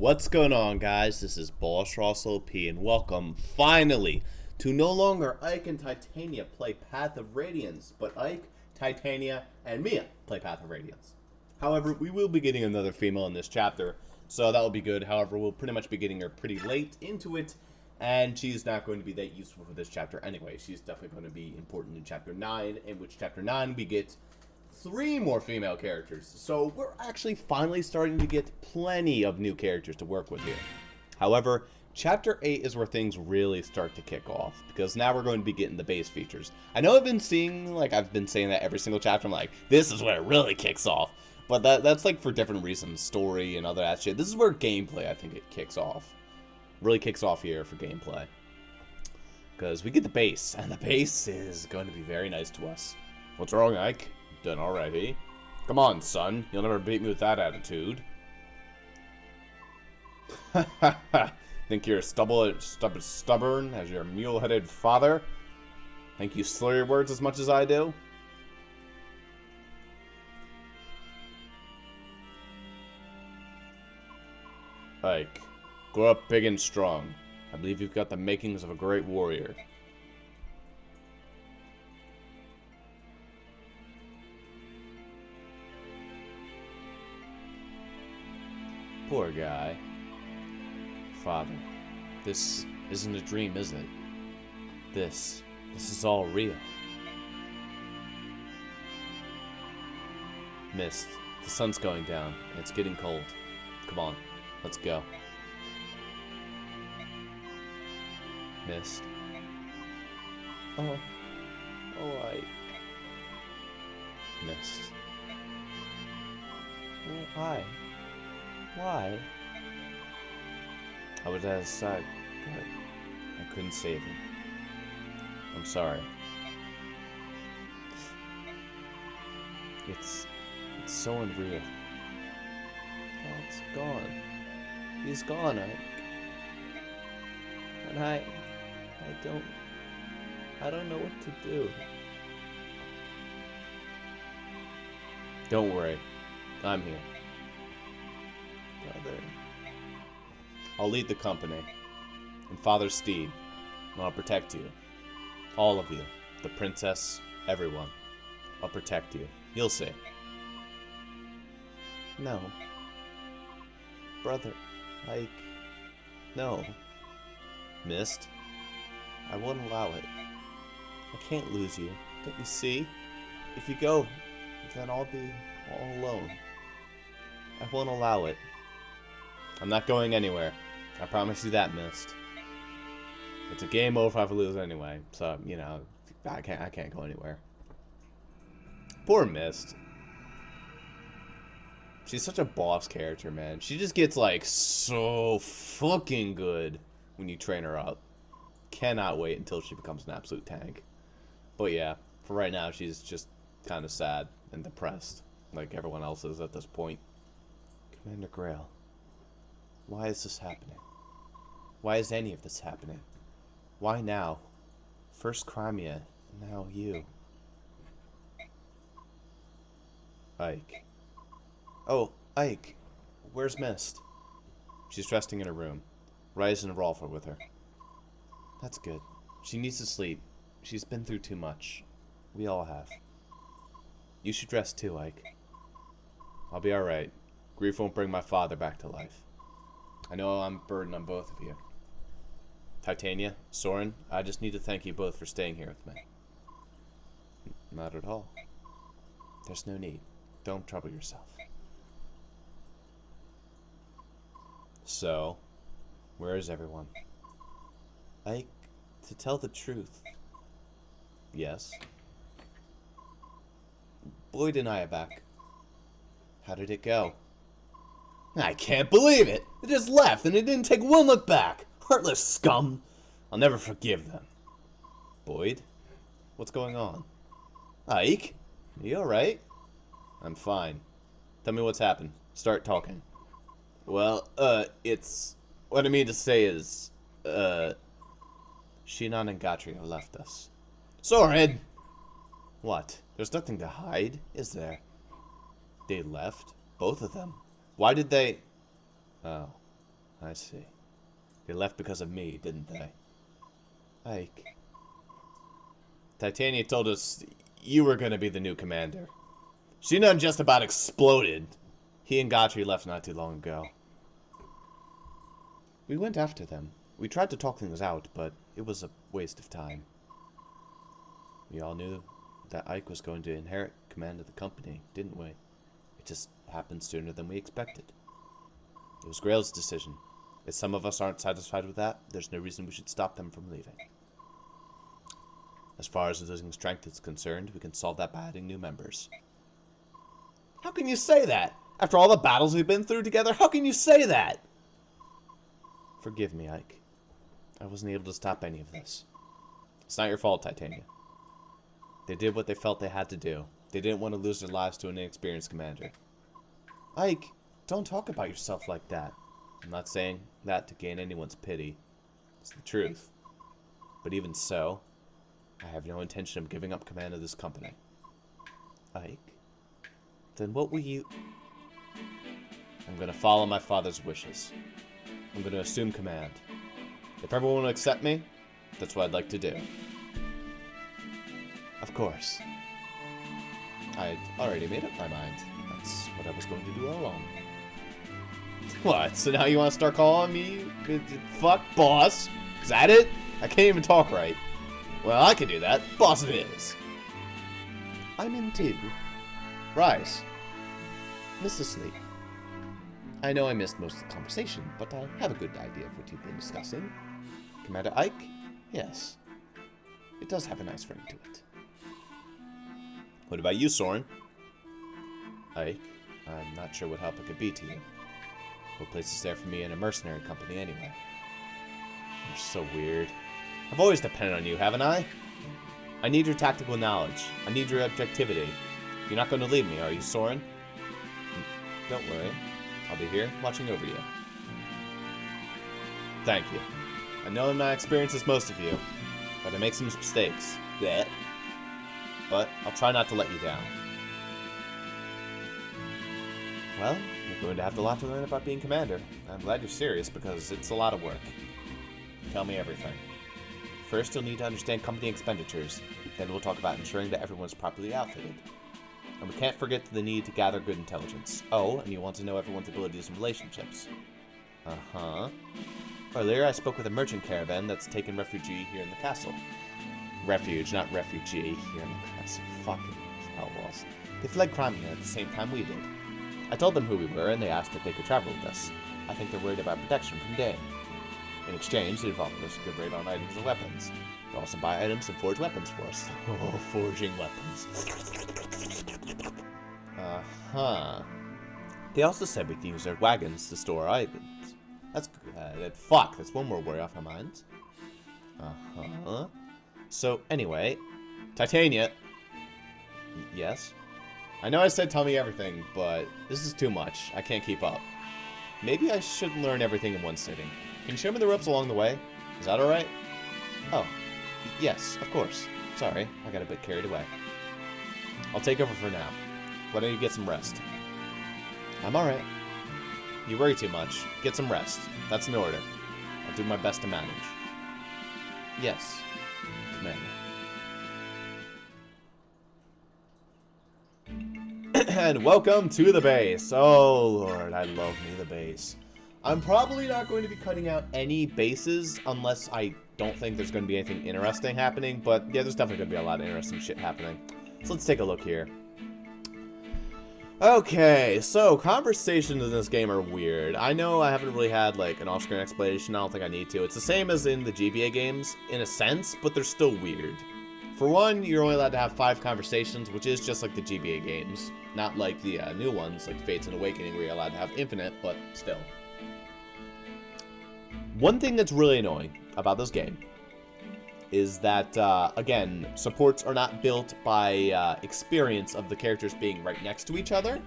What's going on, guys? This is Bossrosslp, and welcome, finally, to no longer Ike and Titania play Path of Radiance, but Ike, Titania, and Mia play Path of Radiance. However, we will be getting another female in this chapter, so that will be good. However, we'll pretty much be getting her pretty late into it, and she's not going to be that useful for this chapter anyway. She's definitely going to be important in Chapter 9, in which Chapter 9 we get 3 more female characters. So we're actually finally starting to get plenty of new characters to work with here. However, Chapter 8 is where things really start to kick off, because now we're going to be getting the base features. I know I've been saying that every single chapter. I'm like, this is where it really kicks off. But that's like for different reasons, story and other that shit. This is where gameplay, I think, it kicks off. Really kicks off here for gameplay. Because we get the base, and the base is going to be very nice to us. What's wrong, Ike? Done already? Come on, son. You'll never beat me with that attitude. Think you're stubborn as your mule-headed father? Think you slur your words as much as I do? Ike, grow up big and strong. I believe you've got the makings of a great warrior. Poor guy. Father, this isn't a dream, is it? This is all real. Mist, the sun's going down, and it's getting cold. Come on, let's go. Mist. Oh, Ike. Mist. Why? Why? I was at his side, but I couldn't save him. I'm sorry. It's so unreal. Oh, it's gone. He's gone, Ike. And I don't know what to do. Don't worry. I'm here. Brother. I'll lead the company, and Father's steed, and I'll protect you. All of you. The princess, everyone. I'll protect you. You'll see. No. Brother, Ike. No. Mist. I won't allow it. I can't lose you. Don't you see? If you go, then I'll be all alone. I won't allow it. I'm not going anywhere. I promise you that, Mist. It's a game over if I lose anyway, so, you know, I can't go anywhere. Poor Mist. She's such a boss character, man. She just gets, like, so fucking good when you train her up. Cannot wait until she becomes an absolute tank. But yeah, for right now, she's just kind of sad and depressed, like everyone else is at this point. Commander Grail. Why is this happening? Why is any of this happening? Why now? First Crimea, now you. Ike. Oh, Ike. Where's Mist? She's resting in her room. Rise and Rolf are with her. That's good. She needs to sleep. She's been through too much. We all have. You should rest too, Ike. I'll be alright. Grief won't bring my father back to life. I know I'm a burden on both of you. Titania, Soren, I just need to thank you both for staying here with me. Not at all. There's no need. Don't trouble yourself. So, where is everyone? Ike, to tell the truth. Yes. Boyd and I are back. How did it go? I can't believe it! They just left and it didn't take one look back! Heartless scum! I'll never forgive them. Boyd? What's going on? Ike? Are you alright? I'm fine. Tell me what's happened. Start talking. Well, it's... What I mean to say is, Shinon and Gatria left us. Soren! What? There's nothing to hide, is there? They left? Both of them? Why did they... Oh. I see. They left because of me, didn't they? Ike. Titania told us you were going to be the new commander. She done just about exploded. He and Gotri left not too long ago. We went after them. We tried to talk things out, but it was a waste of time. We all knew that Ike was going to inherit command of the company, didn't we? It just happened sooner than we expected. It was Grail's decision. If some of us aren't satisfied with that, there's no reason we should stop them from leaving. As far as losing strength is concerned, we can solve that by adding new members. How can you say that? After all the battles we've been through together, how can you say that? Forgive me, Ike. I wasn't able to stop any of this. It's not your fault, Titania. They did what they felt they had to do. They didn't want to lose their lives to an inexperienced commander. Ike, don't talk about yourself like that. I'm not saying that to gain anyone's pity. It's the truth. But even so, I have no intention of giving up command of this company. Ike? Then what will you... I'm going to follow my father's wishes. I'm going to assume command. If everyone will accept me, that's what I'd like to do. Of course. I'd already made up my mind. That's what I was going to do all along. What? So now you want to start calling me fuck boss? Is that it? I can't even talk right. Well, I can do that. Boss it is. I'm in too. Rise. Mrs. Sleep. I know I missed most of the conversation, but I have a good idea of what you've been discussing. Commander Ike? Yes. It does have a nice ring to it. What about you, Soren? Ike? I'm not sure what help it could be to you. What place is there for me in a mercenary company anyway? You're so weird. I've always depended on you, haven't I? I need your tactical knowledge. I need your objectivity. You're not going to leave me, are you, Soren? Don't worry. I'll be here, watching over you. Thank you. I know I'm not experienced as most of you, but I make some mistakes. Blech. But I'll try not to let you down. Well, you're going to have a lot to learn about being commander. I'm glad you're serious because it's a lot of work. Tell me everything. First, you'll need to understand company expenditures. Then we'll talk about ensuring that everyone's properly outfitted. And we can't forget the need to gather good intelligence. Oh, and you want to know everyone's abilities and relationships. Uh-huh. Earlier, I spoke with a merchant caravan that's taken refugee here in the castle. Refuge, not refugee, here in the castle. Fucking hell was. They fled Crimea at the same time we did. I told them who we were, and they asked if they could travel with us. I think they're worried about protection from Dane. In exchange, they've offered us a good rate on items and weapons. They also buy items and forge weapons for us. Oh, forging weapons. Uh-huh. They also said we can use their wagons to store our items. That's good. Fuck, that's one more worry off our minds. Uh-huh. So, anyway, Titania. Yes? I know I said tell me everything, but this is too much. I can't keep up. Maybe I should learn everything in one sitting. Can you show me the ropes along the way? Is that alright? Oh, yes, of course. Sorry, I got a bit carried away. I'll take over for now. Why don't you get some rest? I'm alright. You worry too much. Get some rest. That's an order. I'll do my best to manage. Yes, Commander. And welcome to the base. Oh, Lord, I love me the base. I'm probably not going to be cutting out any bases unless I don't think there's going to be anything interesting happening. But, yeah, there's definitely going to be a lot of interesting shit happening. So let's take a look here. Okay, so conversations in this game are weird. I know I haven't really had, like, an off-screen explanation. I don't think I need to. It's the same as in the GBA games, in a sense, but they're still weird. For one, you're only allowed to have 5 conversations, which is just like the GBA games. Not like the new ones, like Fates and Awakening, where you're allowed to have infinite, but still. One thing that's really annoying about this game is that, again, supports are not built by experience of the characters being right next to each other,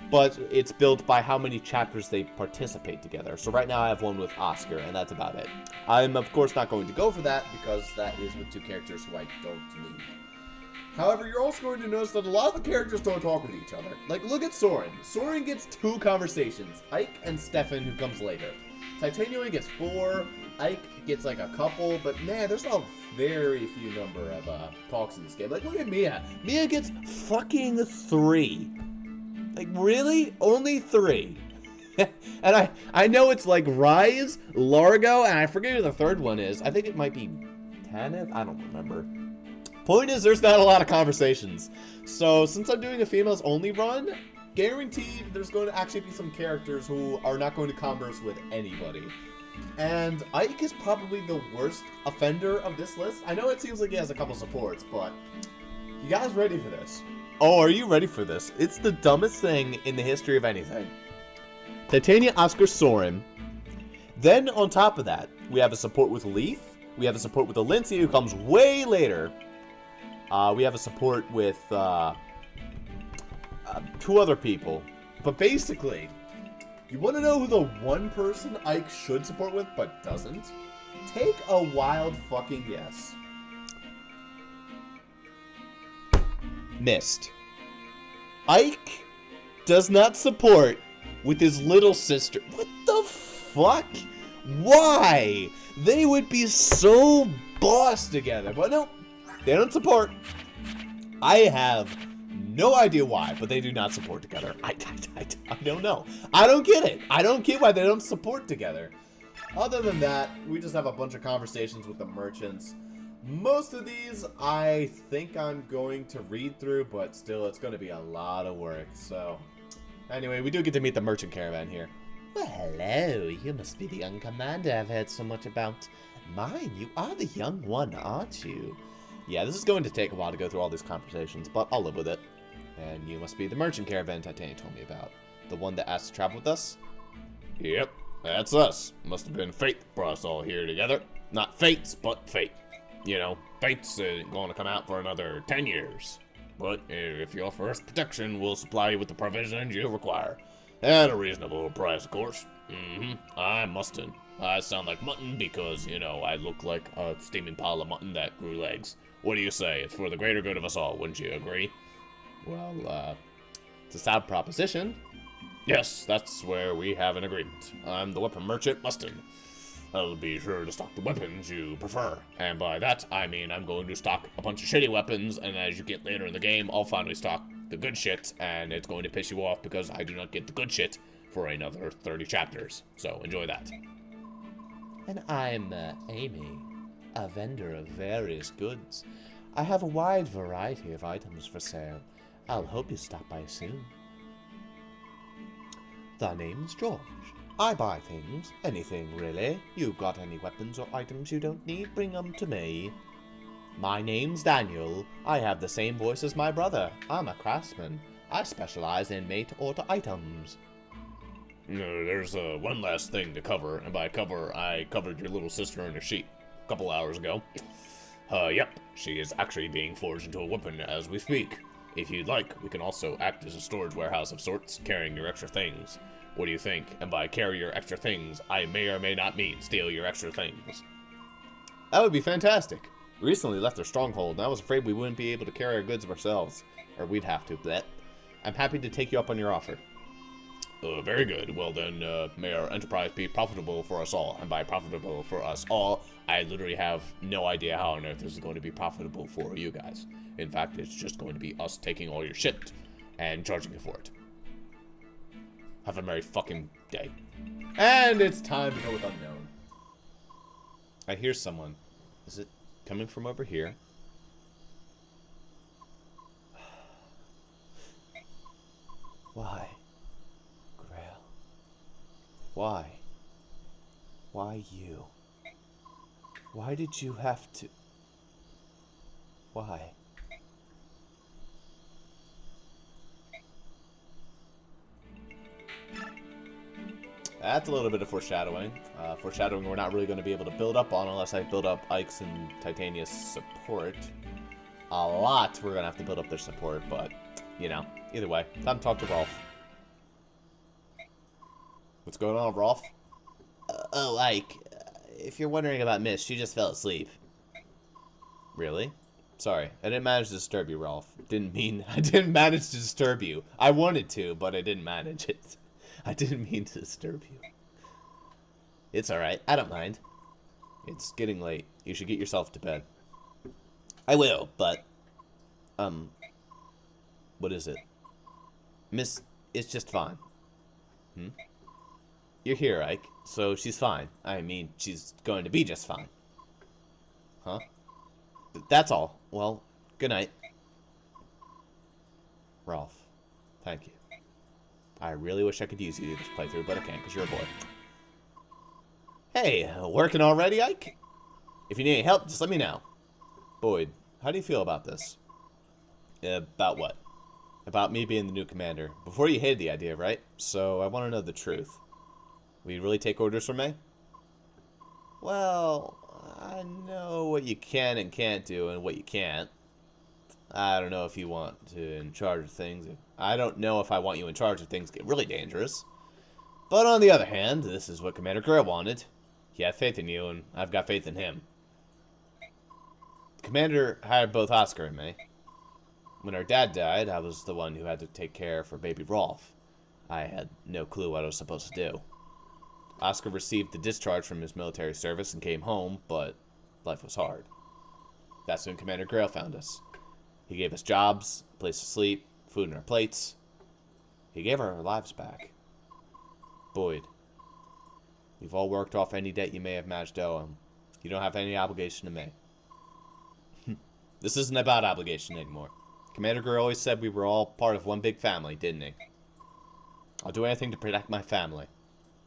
but it's built by how many chapters they participate together. So right now I have one with Oscar, and that's about it. I'm, of course, not going to go for that, because that is with 2 characters who I don't need. However, you're also going to notice that a lot of the characters don't talk with each other. Like, look at Soren. Soren gets 2 conversations. Ike and Stefan, who comes later. Titania gets 4, Ike gets like a couple, but man, there's a very few number of talks in this game. Like, look at Mia. Mia gets fucking 3. Like, really? Only 3. And I know it's like Rise, Largo, and I forget who the third one is. I think it might be Tanith? I don't remember. Point is, there's not a lot of conversations. So, since I'm doing a females only run, guaranteed there's going to actually be some characters who are not going to converse with anybody. And Ike is probably the worst offender of this list. I know it seems like he has a couple supports, but you guys ready for this? Oh, are you ready for this? It's the dumbest thing in the history of anything. Titania, Oscar, Soren. Then on top of that, we have a support with Leaf. We have a support with Alincy, who comes way later. We have a support with 2 other people. But basically, you want to know who the one person Ike should support with but doesn't? Take a wild fucking guess. Missed. Ike does not support with his little sister. What the fuck? Why? They would be so boss together. But no, they don't support. I have no idea why, but they do not support together. I don't know. I don't get it. I don't get why they don't support together. Other than that, we just have a bunch of conversations with the merchants. Most of these I think I'm going to read through, but still it's going to be a lot of work. So anyway, we do get to meet the merchant caravan here. Well, hello. You must be the young commander I've heard so much about. Mine, you are the young one, aren't you? Yeah, this is going to take a while to go through all these conversations, but I'll live with it. And you must be the merchant caravan Titania told me about. The one that asked to travel with us? Yep, that's us. Must have been fate that brought us all here together. Not fates, but fate. You know, fate's going to come out for another 10 years. But if you offer us protection, we'll supply you with the provisions you require. At a reasonable price, of course. I'm Mustin. I sound like mutton because, you know, I look like a steaming pile of mutton that grew legs. What do you say? It's for the greater good of us all, wouldn't you agree? Well, it's a sound proposition. Yes, that's where we have an agreement. I'm the weapon merchant, Mustin. I'll be sure to stock the weapons you prefer. And by that, I mean I'm going to stock a bunch of shitty weapons, and as you get later in the game, I'll finally stock the good shit, and it's going to piss you off because I do not get the good shit for another 30 chapters. So enjoy that. And I'm Amy, a vendor of various goods. I have a wide variety of items for sale. I'll hope you stop by soon. The name's George. I buy things, anything really. You got any weapons or items you don't need, bring them to me. My name's Daniel. I have the same voice as my brother. I'm a craftsman. I specialize in made-to-order items. There's one last thing to cover, and by cover, I covered your little sister in a sheet a couple hours ago. Yep, she is actually being forged into a weapon as we speak. If you'd like, we can also act as a storage warehouse of sorts, carrying your extra things. What do you think? And by carry your extra things, I may or may not mean steal your extra things. That would be fantastic. We recently left our stronghold, and I was afraid we wouldn't be able to carry our goods ourselves. Or we'd have to, but I'm happy to take you up on your offer. Very good. Well then, may our enterprise be profitable for us all. And by profitable for us all, I literally have no idea how on earth this is going to be profitable for you guys. In fact, it's just going to be us taking all your shit and charging you for it. Have a merry fucking day. And it's time to go with unknown. I hear someone. Is it coming from over here? Why? Grail. Why? Why you? Why did you have to... Why? That's a little bit of foreshadowing. Foreshadowing we're not really going to be able to build up on unless I build up Ike's and Titania's support. A lot we're going to have to build up their support, but, you know, either way. Time to talk to Rolf. What's going on, Rolf? Oh, Ike, if you're wondering about Miss, she just fell asleep. Really? Sorry, I didn't manage to disturb you, Rolf. I didn't manage to disturb you. I wanted to, but I didn't manage it. I didn't mean to disturb you. It's alright. I don't mind. It's getting late. You should get yourself to bed. I will, but... What is it? Miss... It's just fine. You're here, Ike, so she's fine. I mean, she's going to be just fine. Huh? That's all. Well, good night. Ralph, thank you. I really wish I could use you this playthrough, but I can't because you're a boy. Hey, working already, Ike? If you need any help, just let me know. Boyd, how do you feel about this? About what? About me being the new commander. Before you hated the idea, right? So I want to know the truth. Will you really take orders from me? Well, I know what you can and can't do and what you can't. I don't know if you want to in charge of things. I don't know if I want you in charge of things get really dangerous. But on the other hand, this is what Commander Gray wanted. He had faith in you, and I've got faith in him. The commander hired both Oscar and me. When our dad died, I was the one who had to take care for baby Rolf. I had no clue what I was supposed to do. Oscar received the discharge from his military service and came home, but life was hard. That's when Commander Grail found us. He gave us jobs, a place to sleep, food on our plates. He gave our lives back. Boyd, we've all worked off any debt you may have managed to owe him. You don't have any obligation to me. This isn't about obligation anymore. Commander Gray always said we were all part of one big family, didn't he? I'll do anything to protect my family.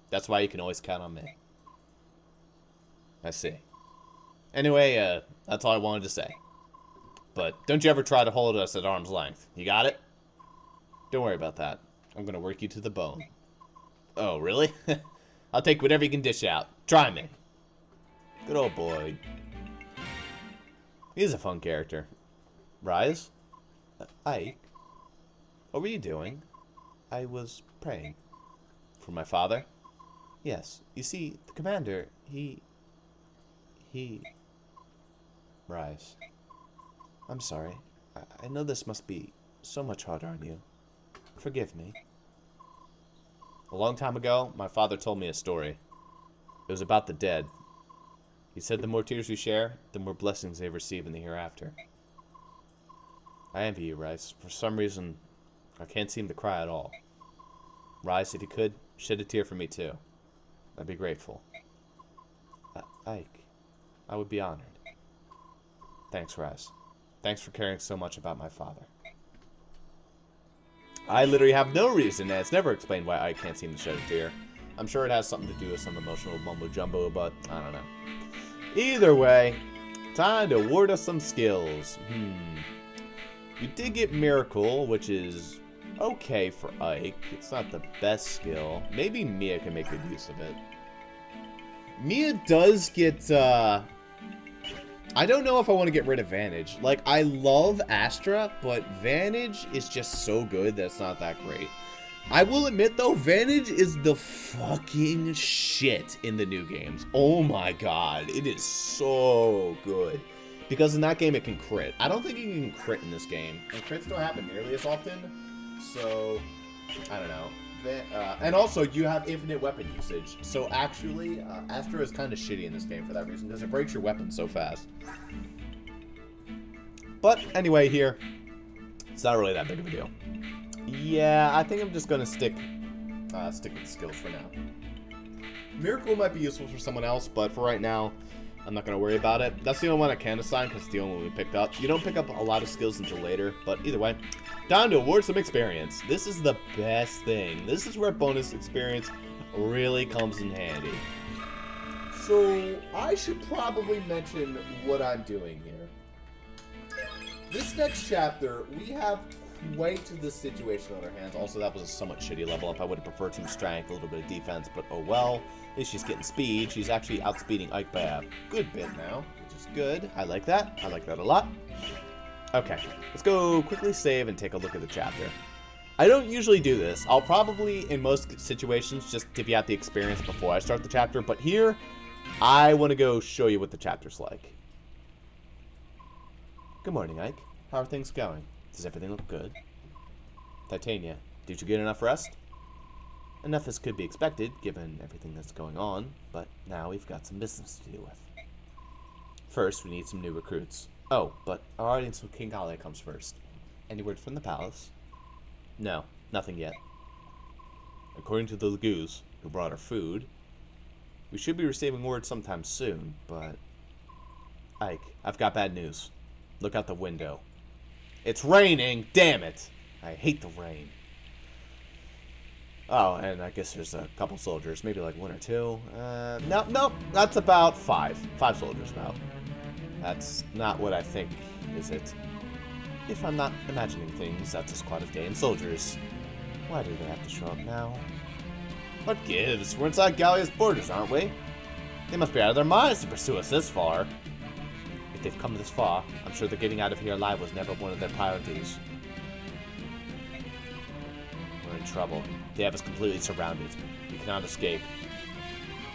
That's why you can always count on me. I see. Anyway, that's all I wanted to say. But don't you ever try to hold us at arm's length. You got it? Don't worry about that. I'm going to work you to the bone. Oh, really? I'll take whatever you can dish out. Try me. Good old boy. He's a fun character. Rise? Ike? What were you doing? I was praying. For my father? Yes. You see, the commander, he... Rise. I'm sorry. I know this must be so much harder on you. Forgive me. A long time ago, my father told me a story. It was about the dead. He said the more tears we share, the more blessings they receive in the hereafter. I envy you, Rice. For some reason, I can't seem to cry at all. Rice, if you could, shed a tear for me too. I'd be grateful. Ike, I would be honored. Thanks, Rice. Thanks for caring so much about my father. I literally have no reason, and it's never explained why Ike can't seem to shed a tear. I'm sure it has something to do with some emotional mumbo-jumbo, but I don't know. Either way, time to award us some skills. You did get Miracle, which is okay for Ike. It's not the best skill. Maybe Mia can make good use of it. Mia does get, I don't know if I want to get rid of Vantage. Like, I love Astra, but Vantage is just so good that it's not that great. I will admit, though, Vantage is the fucking shit in the new games. Oh my god, it is so good. Because in that game, it can crit. I don't think you can crit in this game. And crits don't happen nearly as often. So, I don't know. And also, you have infinite weapon usage. So actually, Astra is kind of shitty in this game for that reason, because it breaks your weapon so fast. But anyway, here, it's not really that big of a deal. Yeah, I think I'm just gonna stick with skills for now. Miracle might be useful for someone else, but for right now, I'm not gonna worry about it. That's the only one I can assign because it's the only one we picked up. You don't pick up a lot of skills until later, but either way, time to award some experience. This is the best thing. This is where bonus experience really comes in handy. So I should probably mention what I'm doing here. This next chapter, we have quite the situation on our hands. Also, that was a somewhat shitty level up. I would have preferred some strength, a little bit of defense, but oh well. At least she's getting speed. She's actually outspeeding Ike by a good bit now, which is good. I like that. I like that a lot. Okay, let's go quickly save and take a look at the chapter. I don't usually do this. I'll probably, in most situations, just divvy out the experience before I start the chapter, but here, I want to go show you what the chapter's like. Good morning, Ike. How are things going? Does everything look good? Titania, did you get enough rest? Enough as could be expected, given everything that's going on, but now we've got some business to deal with. First, we need some new recruits. Oh, but our audience with King Kale comes first. Any word from the palace? No, nothing yet. According to the Lagoos, who brought our food, we should be receiving word sometime soon, but... Ike, I've got bad news. Look out the window. It's raining! Damn it! I hate the rain. Oh, and I guess there's a couple soldiers, maybe like 1 or 2. No, that's about 5. 5 soldiers about. That's not what I think, is it? If I'm not imagining things, that's a squad of Daean soldiers. Why do they have to show up now? What gives? We're inside Gallia's borders, aren't we? They must be out of their minds to pursue us this far. If they've come this far, I'm sure that getting out of here alive was never one of their priorities. We're in trouble. They have us completely surrounded. We cannot escape.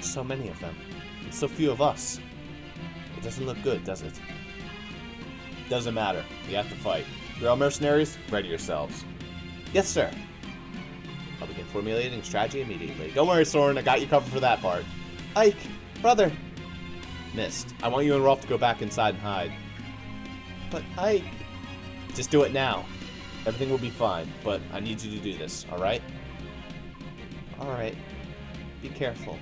So many of them, and so few of us. It doesn't look good, does it? Doesn't matter. We have to fight. You're all mercenaries? Ready yourselves. Yes, sir. I'll begin formulating strategy immediately. Don't worry, Soren. I got you covered for that part. Ike, brother. Missed. I want you and Rolf to go back inside and hide. But Ike... Just do it now. Everything will be fine, but I need you to do this, alright? Alright. Be careful.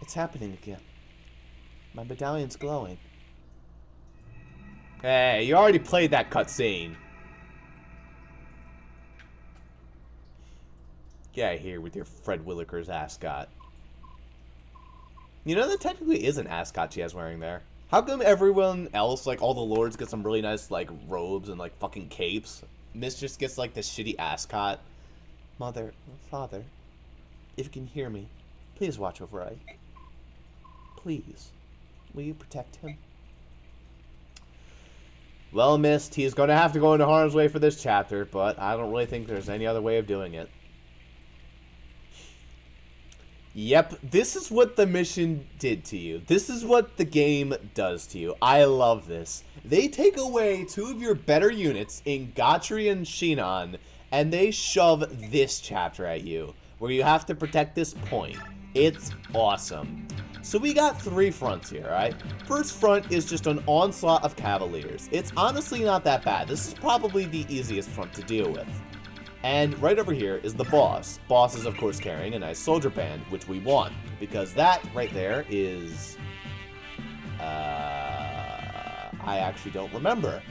It's happening again. My medallion's glowing. Hey, you already played that cutscene. Get out of here with your Fred Willikers ascot. You know, that technically is an ascot she has wearing there. How come everyone else, like all the lords, get some really nice, like, robes and, like, fucking capes? Miss just gets, like, this shitty ascot. Mother, father, if you can hear me, please watch over Ike. Please, will you protect him? Well, Mist, he is going to have to go into harm's way for this chapter, but I don't really think there's any other way of doing it. Yep, this is what the mission did to you. This is what the game does to you. I love this. They take away 2 of your better units in Gotri and Shinon, and they shove this chapter at you, where you have to protect this point. It's awesome. So we got 3 fronts here, alright? First front is just an onslaught of cavaliers. It's honestly not that bad. This is probably the easiest front to deal with. And right over here is the boss. Boss is, of course, carrying a nice soldier band, which we want, because that right there is... I actually don't remember.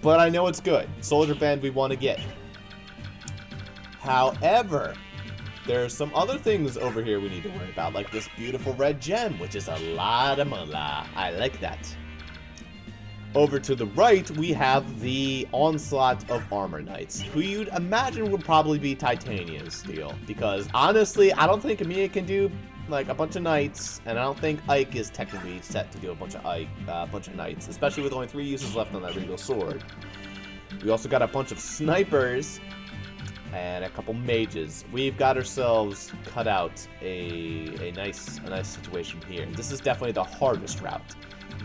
But I know it's good. Soldier band we want to get. However, there are some other things over here we need to worry about, like this beautiful red gem, which is a lot of moolah. I like that. Over to the right, we have the onslaught of armor knights, who you'd imagine would probably be Titania's steel. Because honestly, I don't think Amiya can do like a bunch of knights, and I don't think Ike is technically set to do a bunch of knights, especially with only 3 uses left on that regal sword. We also got a bunch of snipers and a couple mages. We've got ourselves cut out a nice situation here. This is definitely the hardest route.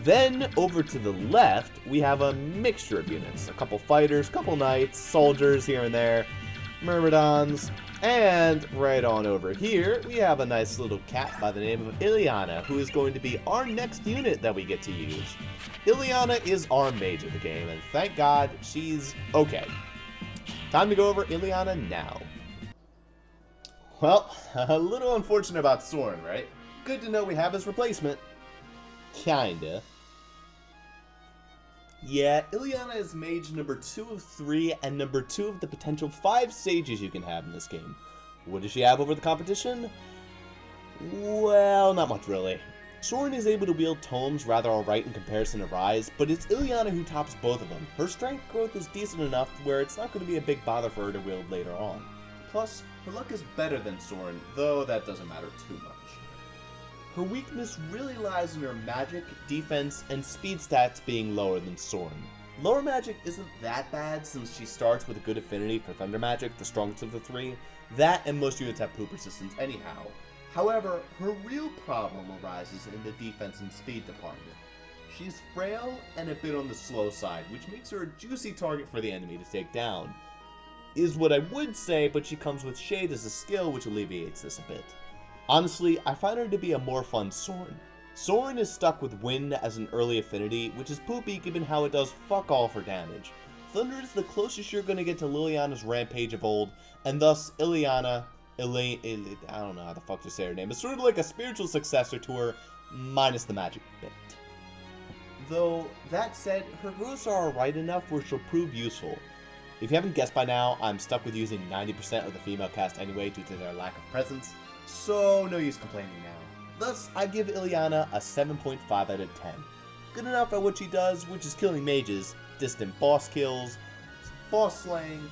Then, over to the left, we have a mixture of units. A couple fighters, couple knights, soldiers here and there, myrmidons, and right on over here, we have a nice little cat by the name of Ileana, who is going to be our next unit that we get to use. Ileana is our mage of the game, and thank God she's okay. Time to go over Ileana now. Well, a little unfortunate about Soren, right? Good to know we have his replacement. Kinda. Yeah, Ileana is mage number 2 of 3 and number 2 of the potential 5 sages you can have in this game. What does she have over the competition? Well, not much really. Soren is able to wield tomes rather alright in comparison to Rise, but it's Ileana who tops both of them. Her strength growth is decent enough where it's not going to be a big bother for her to wield later on. Plus, her luck is better than Soren, though that doesn't matter too much. Her weakness really lies in her magic, defense, and speed stats being lower than Soren. Lower magic isn't that bad since she starts with a good affinity for thunder magic, the strongest of the 3. That and most units have poop resistance anyhow. However, her real problem arises in the defense and speed department. She's frail and a bit on the slow side, which makes her a juicy target for the enemy to take down. is what I would say, but she comes with Shade as a skill, which alleviates this a bit. Honestly, I find her to be a more fun Soren. Soren is stuck with Wind as an early affinity, which is poopy given how it does fuck all for damage. Thunder is the closest you're going to get to Liliana's Rampage of old, and thus I don't know how the fuck to say her name. It's sort of like a spiritual successor to her, minus the magic bit. Though, that said, her growths are alright enough where she'll prove useful. If you haven't guessed by now, I'm stuck with using 90% of the female cast anyway due to their lack of presence, so no use complaining now. Thus, I give Ileana a 7.5 out of 10. Good enough at what she does, which is killing mages, distant boss kills, boss slaying,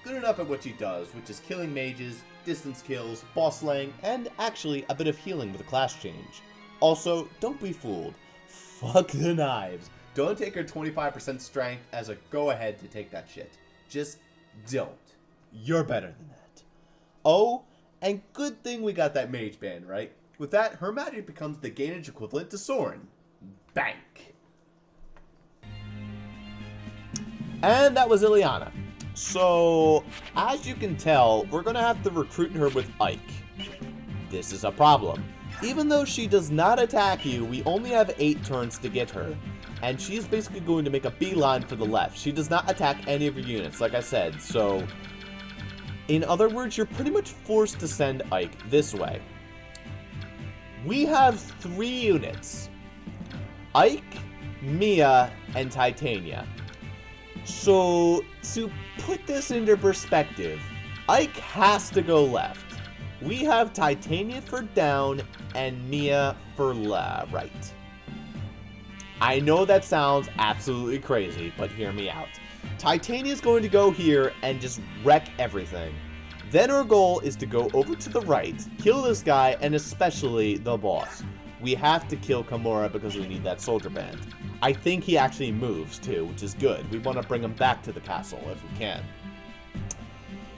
Good enough at what she does, which is killing mages, distance kills, boss slaying, and actually a bit of healing with a class change. Also, don't be fooled. Fuck the knives. Don't take her 25% strength as a go-ahead to take that shit. Just don't. You're better than that. Oh, and good thing we got that mage band, right? With that, her magic becomes the gainage equivalent to Soren. Bank. And that was Ileana. So, as you can tell, we're going to have to recruit her with Ike. This is a problem. Even though she does not attack you, we only have 8 turns to get her. And she's basically going to make a beeline for the left. She does not attack any of your units, like I said. So, in other words, you're pretty much forced to send Ike this way. We have 3 units. Ike, Mia, and Titania. So, to put this into perspective, Ike has to go left. We have Titania for down and Mia for right. I know that sounds absolutely crazy, but hear me out. Titania is going to go here and just wreck everything. Then our goal is to go over to the right, kill this guy, and especially the boss. We have to kill Kimura because we need that soldier band. I think he actually moves too, which is good. We want to bring him back to the castle if we can.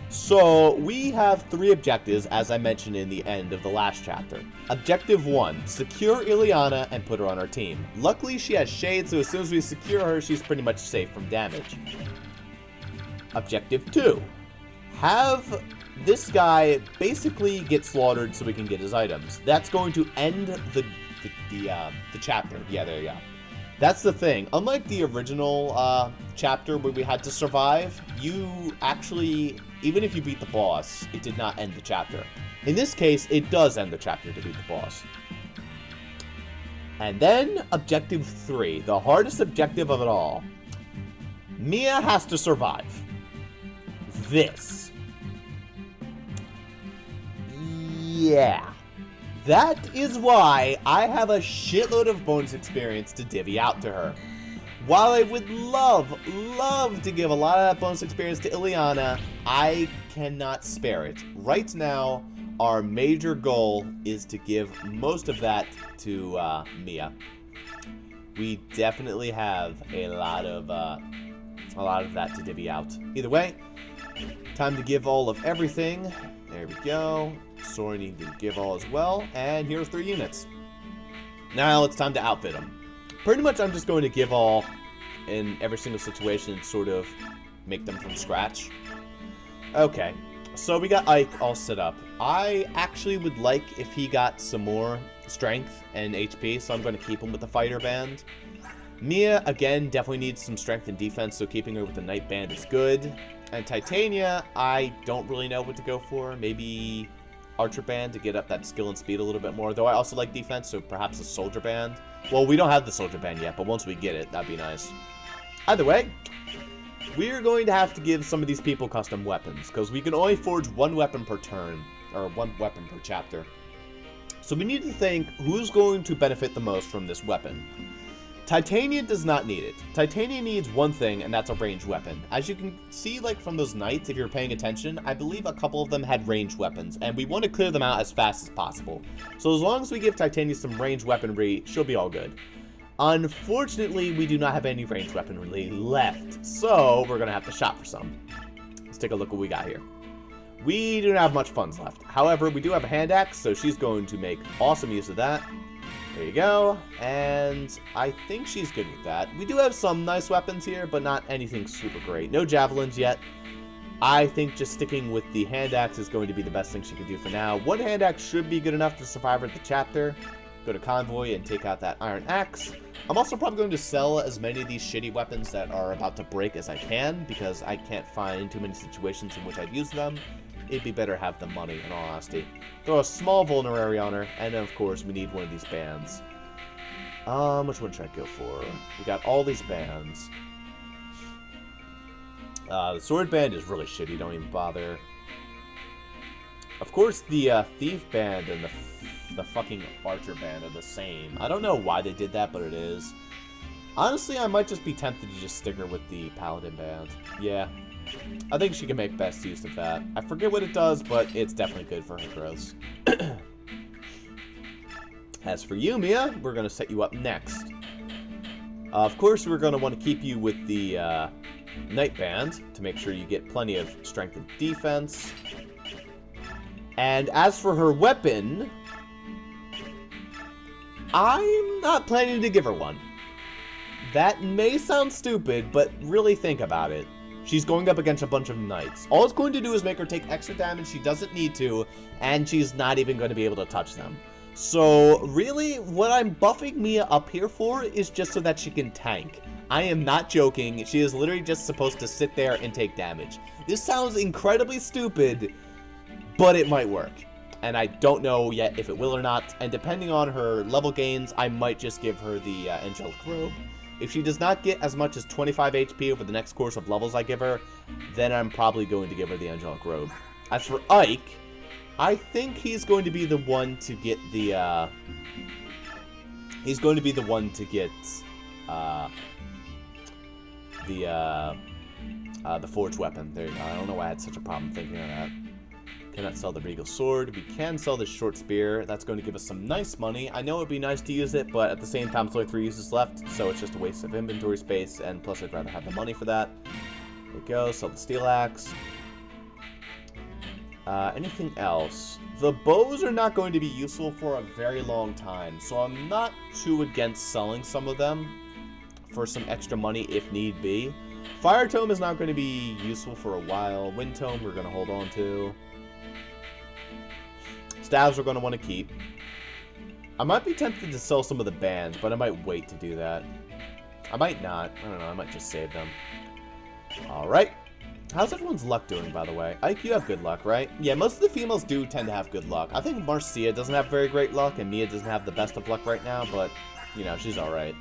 So, we have 3 objectives, as I mentioned in the end of the last chapter. Objective 1, secure Ileana and put her on our team. Luckily, she has Shade, so as soon as we secure her, she's pretty much safe from damage. Objective 2, have this guy basically get slaughtered so we can get his items. That's going to end the chapter. Yeah, there you go. That's the thing. Unlike the original chapter where we had to survive, you actually, even if you beat the boss, it did not end the chapter. In this case, it does end the chapter to beat the boss. And then, objective 3, the hardest objective of it all. Mia has to survive. This. Yeah. That is why I have a shitload of bonus experience to divvy out to her. While I would love to give a lot of that bonus experience to Ileana, I cannot spare it. Right now, our major goal is to give most of that to Mia. We definitely have a lot of that to divvy out. Either way, time to give all of everything. There we go. Soren needs to give all as well. And here's 3 units. Now it's time to outfit them. Pretty much I'm just going to give all in every single situation and sort of make them from scratch. Okay, so we got Ike all set up. I actually would like if he got some more strength and HP, so I'm going to keep him with the fighter band. Mia, again, definitely needs some strength and defense, so keeping her with the knight band is good. And Titania, I don't really know what to go for. Maybe archer band to get up that skill and speed a little bit more. Though I also like defense, so perhaps a soldier band. Well, we don't have the soldier band yet, but once we get it, that'd be nice. Either way, we're going to have to give some of these people custom weapons, because we can only forge 1 weapon per turn, or 1 weapon per chapter. So we need to think who's going to benefit the most from this weapon. Titania does not need it. Titania needs one thing, and that's a ranged weapon. As you can see, like from those knights, if you're paying attention, I believe a couple of them had ranged weapons, and we want to clear them out as fast as possible. So as long as we give Titania some ranged weaponry, she'll be all good. Unfortunately, we do not have any ranged weaponry left, so we're going to have to shop for some. Let's take a look what we got here. We do not have much funds left. However, we do have a hand axe, so she's going to make awesome use of that. There you go. And I think she's good with that. We do have some nice weapons here, but not anything super great. No javelins yet. I think just sticking with the hand axe is going to be the best thing she can do for now. One hand axe should be good enough to survive at the chapter. Go to Convoy and take out that iron axe. I'm also probably going to sell as many of these shitty weapons that are about to break as I can, because I can't find too many situations in which I'd use them. It'd be better to have the money, in all honesty. Throw a small vulnerary on her, and then of course we need one of these bands. Which one should I go for? We got all these bands. The sword band is really shitty, don't even bother. Of course, the thief band and the fucking archer band are the same. I don't know why they did that, but it is. Honestly, I might just be tempted to just stick her with the paladin band. Yeah, I think she can make best use of that. I forget what it does, but it's definitely good for her growth. As for you, Mia, we're going to set you up next. Of course, we're going to want to keep you with the Knight Band to make sure you get plenty of strength and defense. And as for her weapon, I'm not planning to give her one. That may sound stupid, but really think about it. She's going up against a bunch of knights. All it's going to do is make her take extra damage she doesn't need to, and she's not even going to be able to touch them. So, really, what I'm buffing Mia up here for is just so that she can tank. I am not joking. She is literally just supposed to sit there and take damage. This sounds incredibly stupid, but it might work. And I don't know yet if it will or not. And depending on her level gains, I might just give her the Angelic Robe. If she does not get as much as 25 HP over the next course of levels I give her, then I'm probably going to give her the Angelic Robe. As for Ike, I think he's going to be the one to get the, he's going to be the one to get, the forged weapon. There you go. I don't know why I had such a problem thinking of that. Cannot sell the Regal Sword. We can sell the Short Spear. That's going to give us some nice money. I know it'd be nice to use it, but at the same time, there's only 3 uses left, so it's just a waste of inventory space, and plus I'd rather have the money for that. There we go. Sell the Steel Axe. Anything else? The bows are not going to be useful for a very long time, so I'm not too against selling some of them for some extra money if need be. Fire Tome is not going to be useful for a while. Wind Tome we're going to hold on to. Staves we're going to want to keep. I might be tempted to sell some of the bands, but I might wait to do that. I might not. I don't know. I might just save them. Alright. How's everyone's luck doing, by the way? Ike, you have good luck, right? Yeah, most of the females do tend to have good luck. I think Marcia doesn't have very great luck, and Mia doesn't have the best of luck right now, but, you know, she's alright.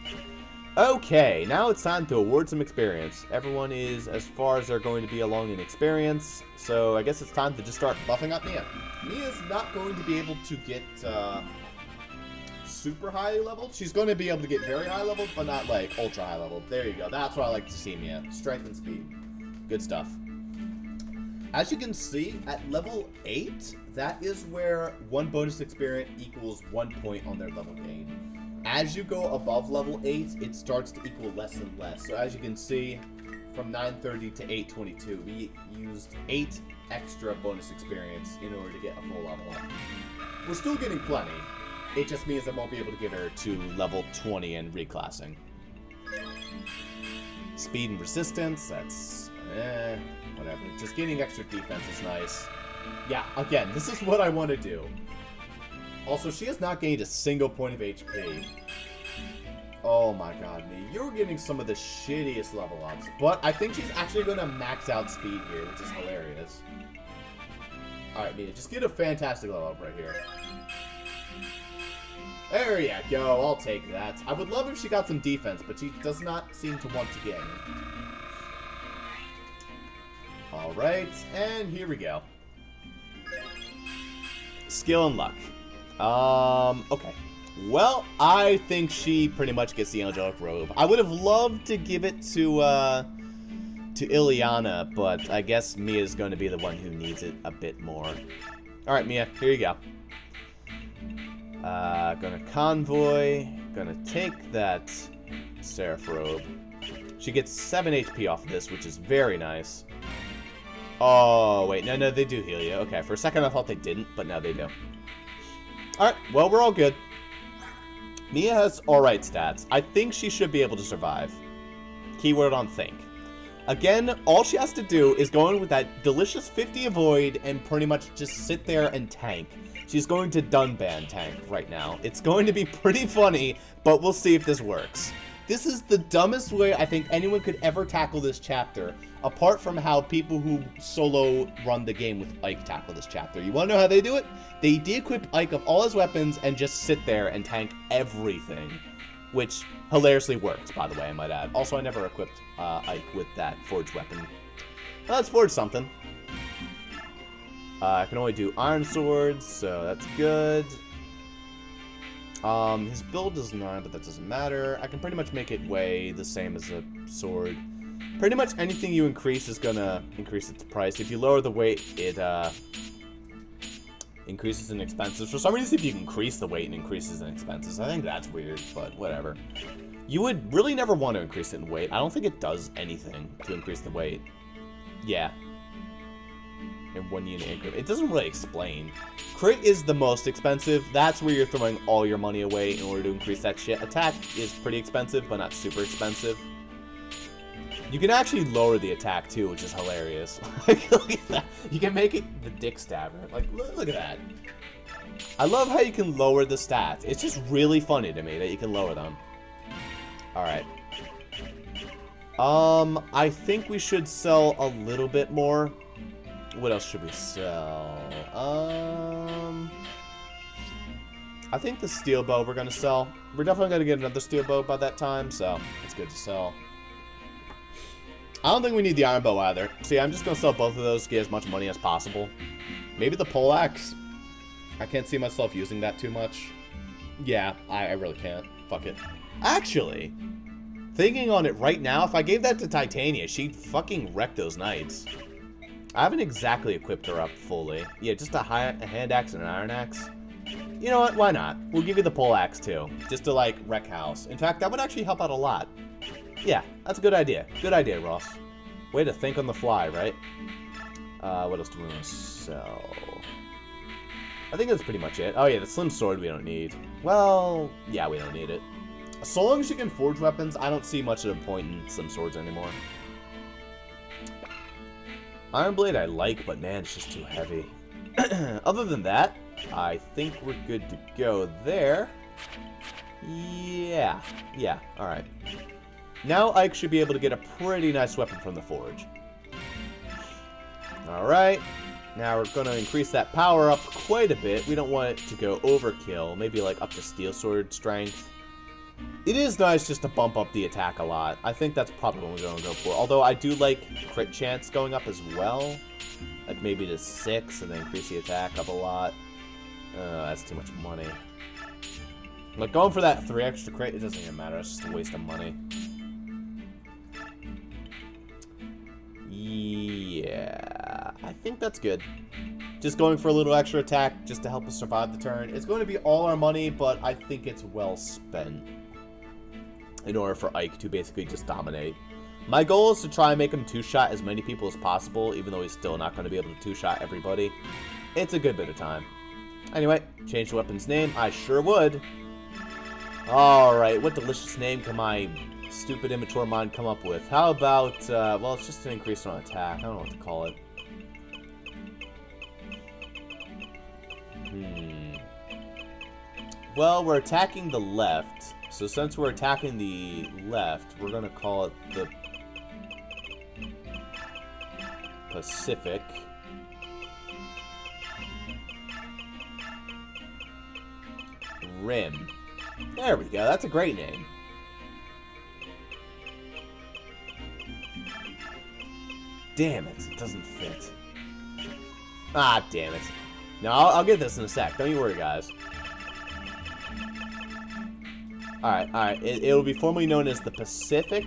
Okay, now it's time to award some experience. Everyone is as far as they're going to be along in experience, so I guess it's time to just start buffing up Mia. Mia's not going to be able to get super high leveled. She's going to be able to get very high leveled, but not like ultra high leveled. There you go. That's what I like to see, Mia. Strength and speed. Good stuff. As you can see, at level 8, that is where 1 bonus experience equals 1 point on their level gain. As you go above level 8, it starts to equal less and less. So as you can see, from 930 to 822, we used 8 extra bonus experience in order to get a full level up. We're still getting plenty. It just means I won't be able to get her to level 20 and reclassing. Speed and resistance, that's whatever. Just getting extra defense is nice. Yeah, again, this is what I want to do. Also, she has not gained a single point of HP. Oh my god, me. You're getting some of the shittiest level ups. But I think she's actually going to max out speed here, which is hilarious. Alright, Mia, just get a fantastic level up right here. There you go, I'll take that. I would love if she got some defense, but she does not seem to want to get any. Alright, and here we go. Skill and luck. Okay. Well, I think she pretty much gets the Angelic Robe. I would have loved to give it to Ileana, but I guess Mia's going to be the one who needs it a bit more. Alright, Mia, here you go. Gonna Convoy. Gonna take that Seraph Robe. She gets 7 HP off of this, which is very nice. Oh, wait. No, they do heal you. Okay, for a second I thought they didn't, but now they do. Alright, well, we're all good. Mia has alright stats. I think she should be able to survive. Keyword on think. Again, all she has to do is go in with that delicious 50 avoid and pretty much just sit there and tank. She's going to Dunban tank right now. It's going to be pretty funny, but we'll see if this works. This is the dumbest way I think anyone could ever tackle this chapter, apart from how people who solo run the game with Ike tackle this chapter. You want to know how they do it? They de-equip Ike of all his weapons and just sit there and tank everything, which hilariously works, by the way, I might add. Also, I never equipped Ike with that forged weapon. Well, let's forge something. I can only do iron swords, so that's good. His build is 9, but that doesn't matter. I can pretty much make it weigh the same as a sword. Pretty much anything you increase is gonna increase its price. If you lower the weight, it increases in expenses. For some reason, if you increase the weight, it increases in expenses. I think that's weird, but whatever. You would really never want to increase it in weight. I don't think it does anything to increase the weight. Yeah. In 1 unit increment. It doesn't really explain. Crit is the most expensive. That's where you're throwing all your money away in order to increase that shit. Attack is pretty expensive, but not super expensive. You can actually lower the attack too, which is hilarious. Like, look at that. You can make it the dick stabber. Like, look at that. I love how you can lower the stats. It's just really funny to me that you can lower them. Alright. I think we should sell a little bit more. What else should we sell? I think the steel bow we're going to sell. We're definitely going to get another steel bow by that time, so it's good to sell. I don't think we need the iron bow either. See, I'm just going to sell both of those to get as much money as possible. Maybe the poleaxe. I can't see myself using that too much. Yeah, I really can't. Fuck it. Actually, thinking on it right now, if I gave that to Titania, she'd fucking wreck those knights. I haven't exactly equipped her up fully. Yeah, just a hand axe and an iron axe. You know what? Why not? We'll give you the pole axe too, just to like wreck house. In fact, that would actually help out a lot. Yeah, that's a good idea. Good idea, Ross. Way to think on the fly, right? What else do we want to sell? I think that's pretty much it. Oh yeah, the slim sword we don't need. Well, yeah, we don't need it. So long as you can forge weapons, I don't see much of a point in slim swords anymore. Iron Blade I like, but man, it's just too heavy. Other than that, I think we're good to go there. Yeah, alright. Now Ike should be able to get a pretty nice weapon from the forge. Alright, now we're going to increase that power up quite a bit. We don't want it to go overkill, maybe like up to steel sword strength. It is nice just to bump up the attack a lot. I think that's probably what we're going to go for. Although I do like crit chance going up as well. Like maybe to 6 and then increase the attack up a lot. That's too much money. Like going for that 3 extra crit, it doesn't even matter. It's just a waste of money. Yeah, I think that's good. Just going for a little extra attack just to help us survive the turn. It's going to be all our money, but I think it's well spent in order for Ike to basically just dominate. My goal is to try and make him two-shot as many people as possible, even though he's still not going to be able to two-shot everybody. It's a good bit of time. Anyway, change the weapon's name. I sure would. Alright, what delicious name can my stupid immature mind come up with? How about, well, it's just an increase on attack. I don't know what to call it. Well, we're attacking the left. So since we're attacking the left, we're going to call it the Pacific. Rim. There we go. That's a great name. Damn it. It doesn't fit. Ah, damn it. No, I'll get this in a sec. Don't you worry, guys. Alright. It'll be formerly known as the Pacific,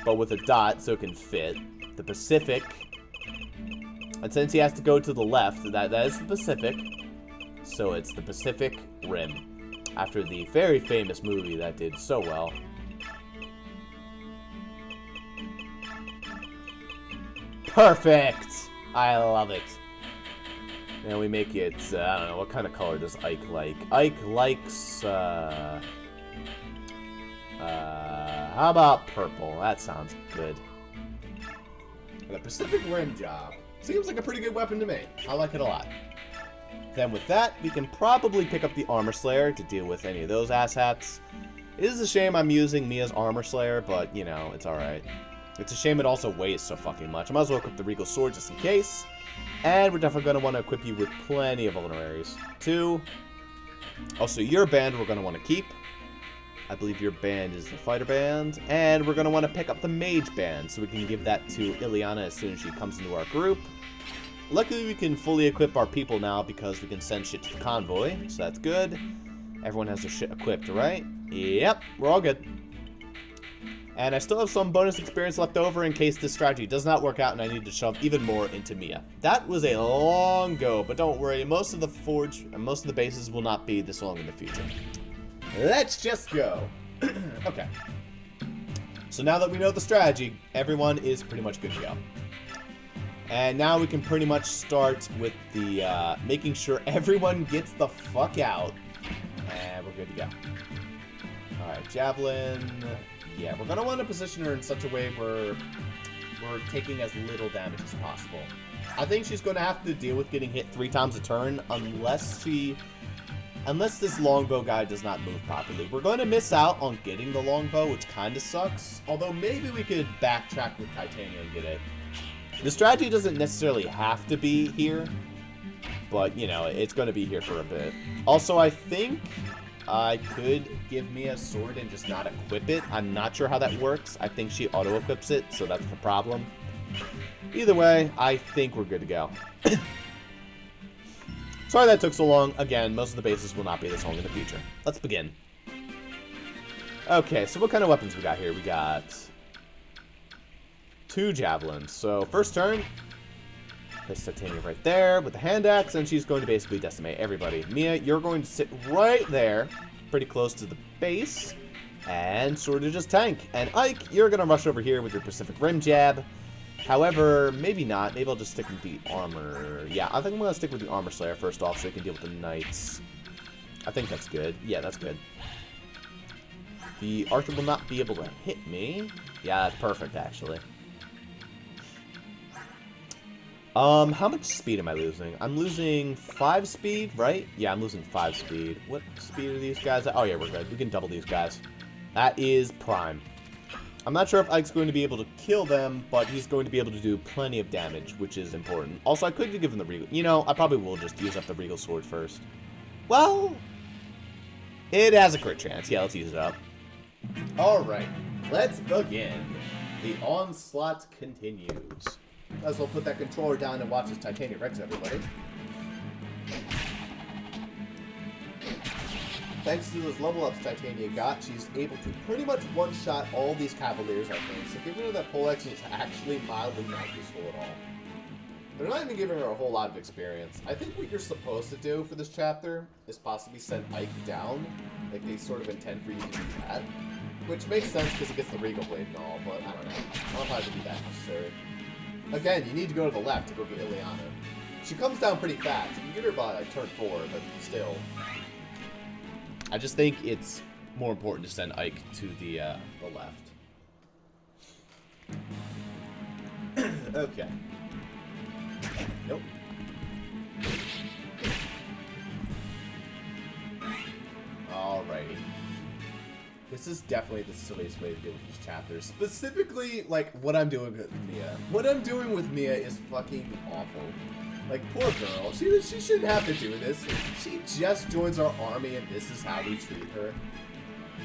but with a dot so it can fit. The Pacific. And since he has to go to the left, that is the Pacific. So it's the Pacific Rim. After the very famous movie that did so well. Perfect! I love it. And we make it, I don't know, what kind of color does Ike like? Ike likes, how about purple? That sounds good. And a Pacific Rim job. Seems like a pretty good weapon to me. I like it a lot. Then with that, we can probably pick up the Armor Slayer to deal with any of those asshats. It is a shame I'm using Mia's Armor Slayer, but, you know, it's alright. It's a shame it also weighs so fucking much. I might as well equip the Regal Sword just in case. And we're definitely going to want to equip you with plenty of vulneraries. 2. Also, your band we're going to want to keep. I believe your band is the fighter band. And we're going to want to pick up the mage band, so we can give that to Ileana as soon as she comes into our group. Luckily, we can fully equip our people now because we can send shit to the convoy, so that's good. Everyone has their shit equipped, right? Yep, we're all good. And I still have some bonus experience left over in case this strategy does not work out and I need to shove even more into Mia. That was a long go, but don't worry, most of the forge and most of the bases will not be this long in the future. Let's just go. Okay. So now that we know the strategy, everyone is pretty much good to go. And now we can pretty much start with the making sure everyone gets the fuck out. And we're good to go. Alright, Javelin. Yeah, we're going to want to position her in such a way where we're taking as little damage as possible. I think she's going to have to deal with getting hit 3 times a turn unless this longbow guy does not move properly. We're going to miss out on getting the longbow, which kind of sucks. Although maybe we could backtrack with Titania and get it. The strategy doesn't necessarily have to be here, but, you know, it's going to be here for a bit. Also, I think I could give Mia a sword and just not equip it. I'm not sure how that works. I think she auto-equips it, so that's the problem. Either way, I think we're good to go. Sorry that took so long. Again, most of the bases will not be this long in the future. Let's begin. Okay, so what kind of weapons we got here? We got 2 javelins. So, first turn, there's Titania right there with the hand axe, and she's going to basically decimate everybody. Mia, you're going to sit right there, pretty close to the base, and sort of just tank. And Ike, you're going to rush over here with your Pacific Rim jab. However, maybe not. Maybe I'll just stick with the armor. Yeah, I think I'm going to stick with the Armor Slayer first off so I can deal with the knights. I think that's good. Yeah, that's good. The archer will not be able to hit me. Yeah, that's perfect, actually. How much speed am I losing? I'm losing 5 speed, right? Yeah, I'm losing 5 speed. What speed are these guys at? Oh, yeah, we're good. We can double these guys. That is prime. I'm not sure if Ike's going to be able to kill them, but he's going to be able to do plenty of damage, which is important. Also, I could give him the Regal. You know, I probably will just use up the Regal Sword first. Well, it has a crit chance. Yeah, let's use it up. Alright, let's begin. The onslaught continues. Might as well put that controller down and watch as Titania wrecks everybody. Thanks to those level ups Titania got, she's able to pretty much one-shot all these Cavaliers, I think. So giving her that poleaxe is actually mildly not useful at all. They're not even giving her a whole lot of experience. I think what you're supposed to do for this chapter is possibly send Ike down. Like, they sort of intend for you to do that. Which makes sense because it gets the Regal Blade and all, but I don't know. I don't know if it would be that necessary. Again, you need to go to the left to go get Ileana. She comes down pretty fast. You can get her by like turn 4, but still. I just think it's more important to send Ike to the left. Okay. Nope. Alrighty. This is definitely the silliest way to deal with these chapters. Specifically, like, what I'm doing with Mia. What I'm doing with Mia is fucking awful. Like, poor girl. She shouldn't have to do this. She just joins our army and this is how we treat her.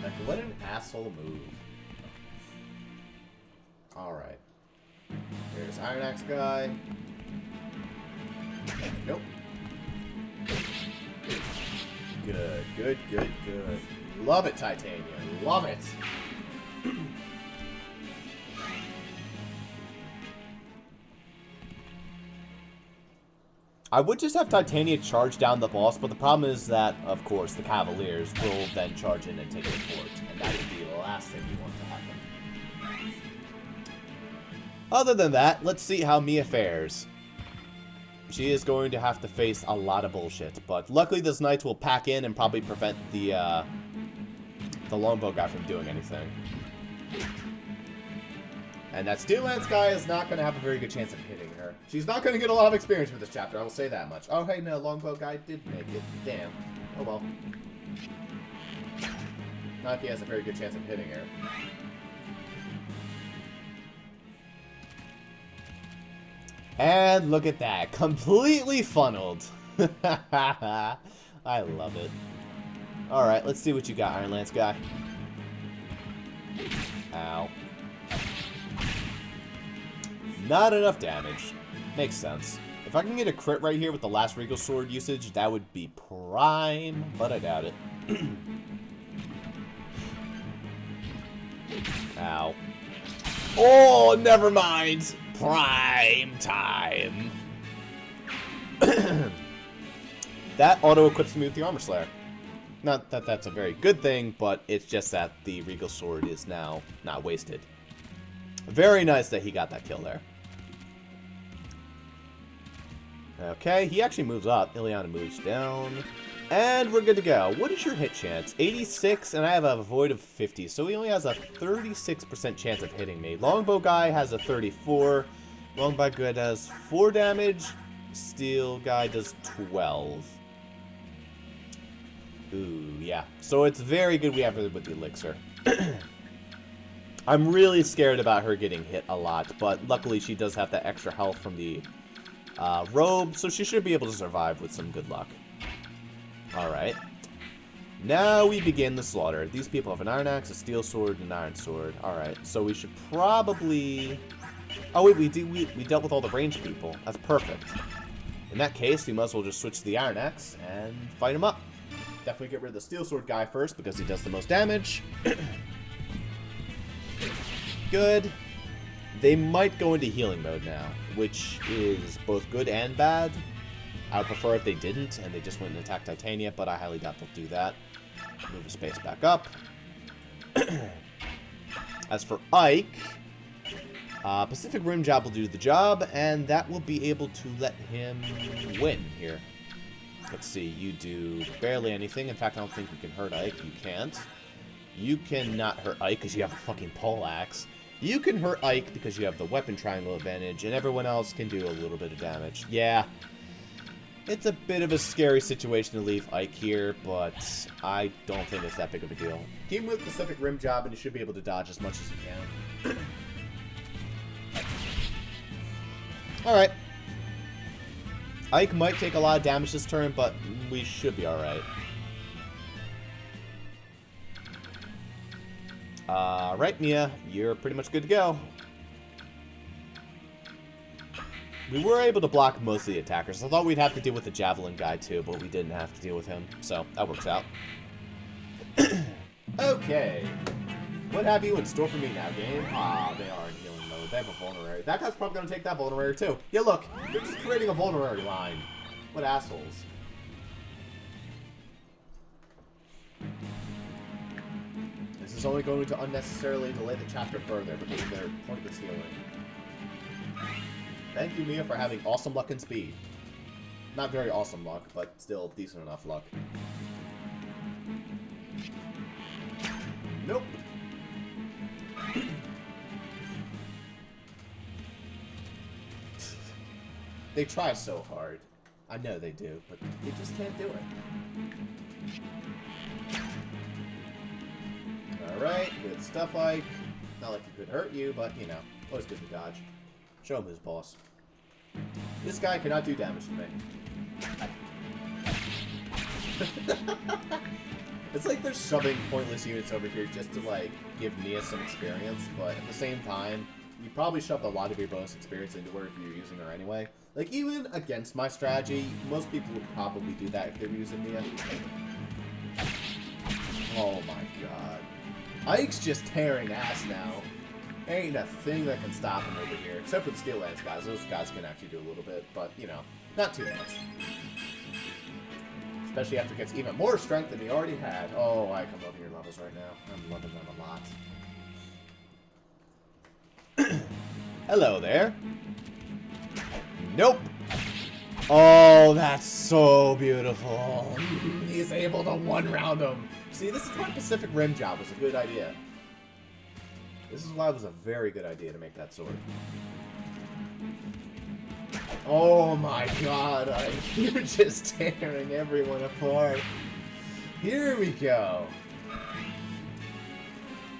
Like, what an asshole move. Alright. There's Iron Axe guy. Nope. Good, good, good, good. Love it, Titania. Love it. I would just have Titania charge down the boss, but the problem is that, of course, the Cavaliers will then charge in and take the fort, and that would be the last thing you want to happen. Other than that, let's see how Mia fares. She is going to have to face a lot of bullshit. But luckily, this Knights will pack in and probably prevent the longbow guy from doing anything. And that Steel Lance guy is not going to have a very good chance of hitting her. She's not going to get a lot of experience for this chapter, I will say that much. Oh, hey, no, longbow guy did make it. Damn. Oh, well. Not if he has a very good chance of hitting her. And look at that. Completely funneled. I love it. Alright, let's see what you got, Iron Lance guy. Ow. Not enough damage. Makes sense. If I can get a crit right here with the last Regal Sword usage, that would be prime, but I doubt it. Ow. Oh, never mind. Prime time. That auto-equips me with the Armor Slayer. Not that that's a very good thing, but it's just that the Regal Sword is now not wasted. Very nice that he got that kill there. Okay, he actually moves up. Ileana moves down. And we're good to go. What is your hit chance? 86, and I have a void of 50, so he only has a 36% chance of hitting me. Longbow guy has a 34. Longbow guy does 4 damage. Steel guy does 12. Ooh, yeah. So it's very good we have her with the elixir. I'm really scared about her getting hit a lot, but luckily she does have that extra health from the robe, so she should be able to survive with some good luck. Alright. Now we begin the slaughter. These people have an iron axe, a steel sword, and an iron sword. Alright, so we should probably... Oh wait, we dealt with all the ranged people. That's perfect. In that case, we might as well just switch to the iron axe and fight him up. Definitely get rid of the steel sword guy first because he does the most damage. Good. They might go into healing mode now, which is both good and bad. I would prefer if they didn't and they just went and attacked Titania, but I highly doubt they'll do that. Move the space back up. As for Ike, Pacific Rim Job will do the job, and that will be able to let him win here. Let's see, you do barely anything. In fact, I don't think you can hurt Ike. You can't. You cannot hurt Ike because you have a fucking pole axe. You can hurt Ike because you have the weapon triangle advantage, and everyone else can do a little bit of damage. Yeah. It's a bit of a scary situation to leave Ike here, but I don't think it's that big of a deal. Keep him with Pacific Rim Job, and you should be able to dodge as much as you can. Alright. Ike might take a lot of damage this turn, but we should be alright. Alright, Mia, you're pretty much good to go. We were able to block most of the attackers. I thought we'd have to deal with the Javelin guy too, but we didn't have to deal with him, so that works out. Okay. What have you in store for me now, game? Ah, they are in healing mode. They have a vulnerary. That guy's probably going to take that vulnerary too. Yeah, look. They're just creating a vulnerary line. What assholes. This is only going to unnecessarily delay the chapter further because of their pointless healing. Thank you, Mia, for having awesome luck and speed. Not very awesome luck, but still decent enough luck. Nope. They try so hard. I know they do, but they just can't do it. Alright, good stuff, like. Not like it could hurt you, but, you know, always good to dodge. Show him who's boss. This guy cannot do damage to me. It's like they're shoving pointless units over here just to, like, give Nia some experience, but at the same time, you probably shoved a lot of your bonus experience into her if you're using her anyway. Like, even against my strategy, most people would probably do that if they're using Nia. Oh my god. Ike's just tearing ass now. Ain't a thing that can stop him over here, except for the Steel Lance guys. Those guys can actually do a little bit, but, you know, not too much. Especially after he gets even more strength than he already had. Oh, Ike, I'm loving your levels right now. I'm loving them a lot. Hello there. Nope. Oh, that's so beautiful. He's able to one-round him. See, this is why Pacific Rim job was a good idea. This is why it was a very good idea to make that sword. Oh my god, you're just tearing everyone apart. Here we go.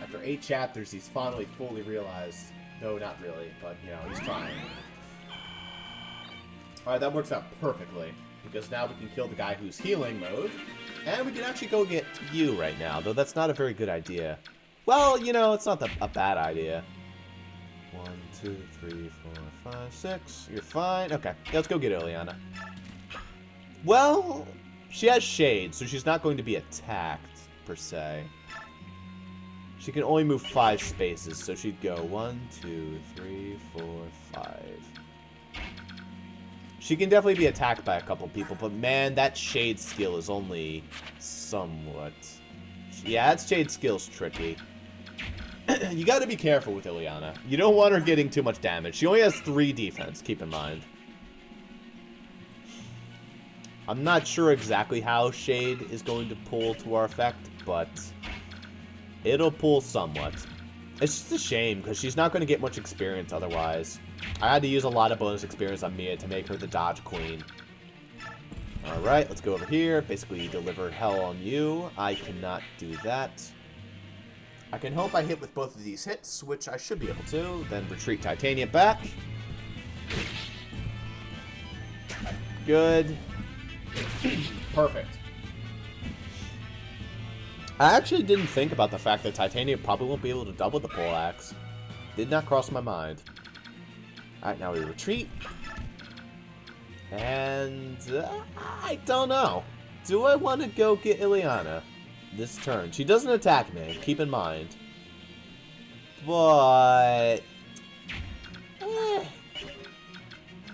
After 8 chapters, he's finally fully realized. No, not really, but, you know, he's trying. Alright, that works out perfectly. Because now we can kill the guy who's healing mode. And we can actually go get you right now, though that's not a very good idea. Well, you know, it's not a bad idea. 1, 2, 3, 4, 5, 6. You're fine. Okay, let's go get Ileana. Well, she has shade, so she's not going to be attacked, per se. She can only move 5 spaces, so she'd go 1, 2, 3, 4, 5. She can definitely be attacked by a couple people, but man, that shade skill is only somewhat... Yeah, that shade skill's tricky. You gotta be careful with Ileana. You don't want her getting too much damage. She only has 3 defense, keep in mind. I'm not sure exactly how shade is going to pull to our effect, but it'll pull somewhat. It's just a shame, because she's not going to get much experience otherwise. I had to use a lot of bonus experience on Mia to make her the dodge queen. Alright, let's go over here. Basically, deliver hell on you. I cannot do that. I can hope I hit with both of these hits, which I should be able to. Then retreat Titania back. Good. Perfect. I actually didn't think about the fact that Titania probably won't be able to double the poleaxe. Did not cross my mind. Alright, now we retreat. And I don't know. Do I want to go get Ileana this turn? She doesn't attack me, keep in mind. But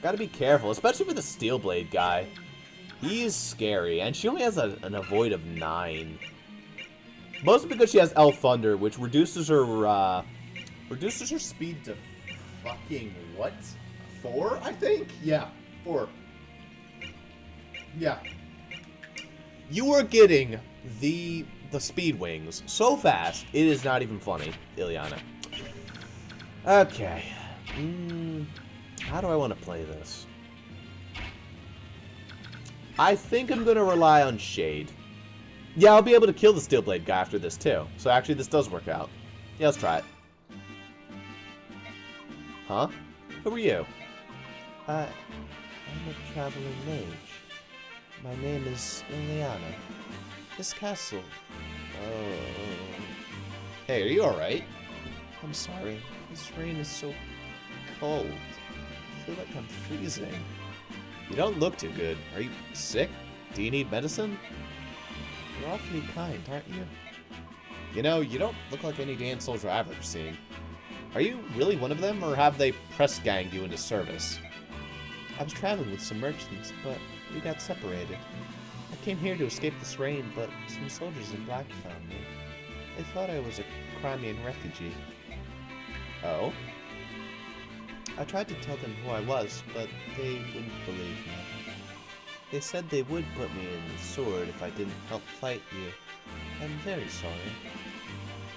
gotta be careful, especially for the Steel Blade guy. He's scary, and she only has an avoid of 9. Mostly because she has Elf Thunder, which reduces her speed to fucking what? 4, I think? Yeah, 4. Yeah. You are getting the speed wings so fast, it is not even funny, Ileana. Okay. How do I want to play this? I think I'm going to rely on Shade. Yeah, I'll be able to kill the Steel Blade guy after this, too. So actually, this does work out. Yeah, let's try it. Huh? Who are you? I'm a traveling mage. My name is Ileana. This castle. Oh. Hey, are you alright? I'm sorry. This rain is so cold. I feel like I'm freezing. You don't look too good. Are you sick? Do you need medicine? You're awfully kind, aren't you? You know, you don't look like any damn soldier I've ever seen. Are you really one of them, or have they press-ganged you into service? I was traveling with some merchants, but we got separated. I came here to escape this rain, but some soldiers in black found me. They thought I was a Crimean refugee. Oh? I tried to tell them who I was, but they wouldn't believe me. They said they would put me in the sword if I didn't help fight you. I'm very sorry.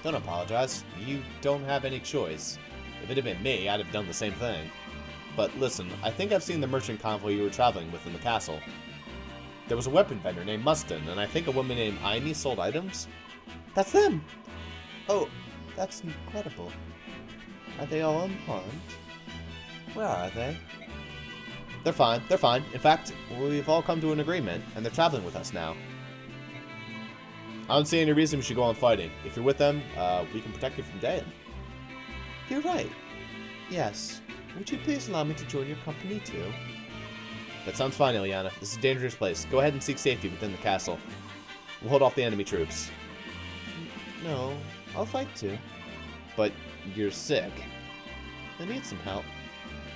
Don't apologize. You don't have any choice. If it had been me, I'd have done the same thing. But listen, I think I've seen the merchant convoy you were traveling with in the castle. There was a weapon vendor named Mustin, and I think a woman named Aimee sold items. That's them! Oh, that's incredible. Are they all unharmed? Where are they? They're fine, they're fine. In fact, we've all come to an agreement, and they're traveling with us now. I don't see any reason we should go on fighting. If you're with them, we can protect you from Dayan. You're right. Yes. Would you please allow me to join your company, too? That sounds fine, Ileana. This is a dangerous place. Go ahead and seek safety within the castle. We'll hold off the enemy troops. No, I'll fight too. But you're sick. I need some help.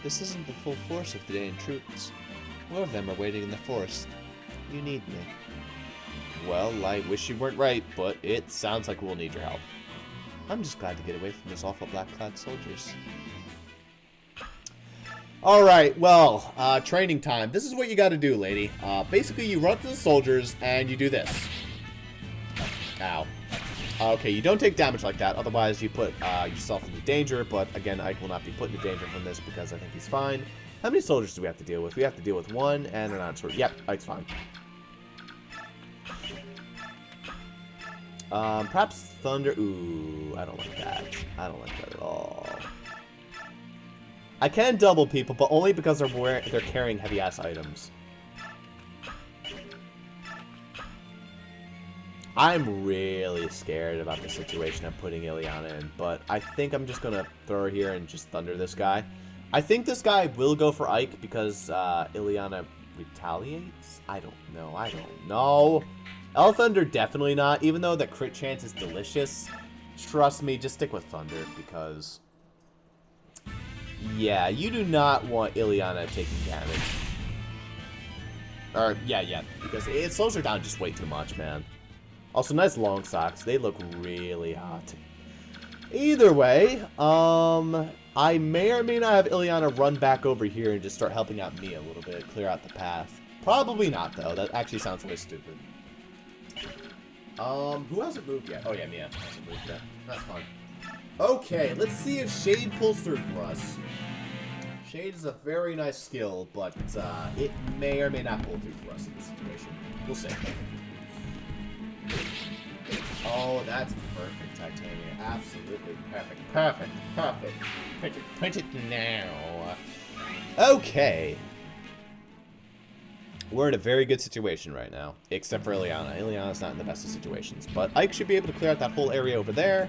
This isn't the full force of the Dayan troops. More of them are waiting in the forest. You need me. Well, I wish you weren't right, but it sounds like we'll need your help. I'm just glad to get away from those awful black-clad soldiers. Alright, well, training time. This is what you gotta do, lady. Basically, you run to the soldiers, and you do this. Ow. Okay, you don't take damage like that, otherwise you put yourself into danger, but again, Ike will not be put into danger from this because I think he's fine. How many soldiers do we have to deal with? We have to deal with one, and they're not sure. Yep, Ike's fine. Perhaps Thunder. Ooh, I don't like that. I don't like that at all. I can double people, but only because they're carrying heavy-ass items. I'm really scared about the situation I'm putting Ileana in, but I think I'm just gonna throw her here and just thunder this guy. I think this guy will go for Ike because Ileana retaliates? I don't know. Thunder definitely not, even though the crit chance is delicious. Trust me, just stick with Thunder because... yeah, you do not want Ileana taking damage. Or, yeah, because it slows her down just way too much, man. Also, nice long socks. They look really hot. Either way, I may or may not have Ileana run back over here and just start helping out Mia a little bit, clear out the path. Probably not, though. That actually sounds really stupid. Who hasn't moved yet? Oh, yeah, Mia hasn't moved yet. That's fine. Okay, let's see if Shade pulls through for us. Shade is a very nice skill, but it may or may not pull through for us in this situation. We'll see. Oh, that's perfect, Titania. Absolutely perfect. Perfect. Print it now. Okay. We're in a very good situation right now, except for Ileana. Ileana's not in the best of situations, but Ike should be able to clear out that whole area over there.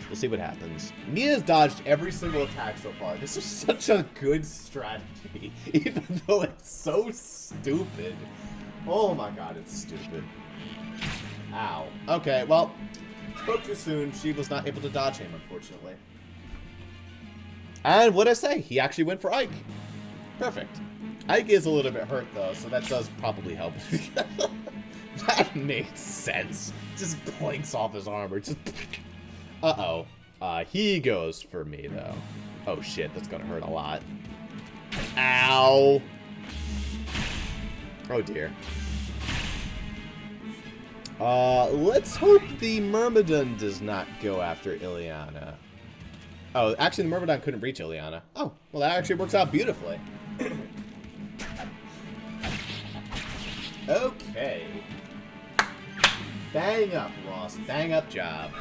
We'll see what happens. Mia's dodged every single attack so far. This is such a good strategy, even though it's so stupid. Oh my god, it's stupid. Ow. Okay, well, spoke too soon. She was not able to dodge him, unfortunately. And what'd I say? He actually went for Ike. Perfect. Ike is a little bit hurt, though, so that does probably help. That makes sense. Just blinks off his armor. Just... uh-oh. He goes for me, though. Oh, shit. That's gonna hurt a lot. Ow. Oh, dear. Let's hope the Myrmidon does not go after Ileana. Oh, actually, the Myrmidon couldn't reach Ileana. Oh, well, that actually works out beautifully. Okay. Bang up, Ross. Bang up job.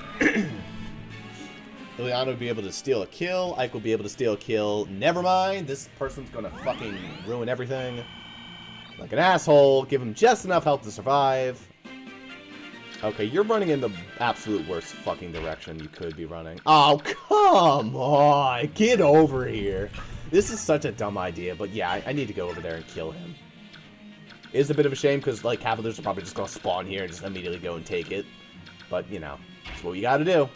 Ileana would be able to steal a kill. Ike will be able to steal a kill. Never mind. This person's gonna fucking ruin everything. Like an asshole. Give him just enough health to survive. Okay, you're running in the absolute worst fucking direction you could be running. Oh, come on. Get over here. This is such a dumb idea, but yeah, I need to go over there and kill him. It is a bit of a shame, because, like, Cavaliers are probably just going to spawn here and just immediately go and take it. But, you know, that's what you got to do.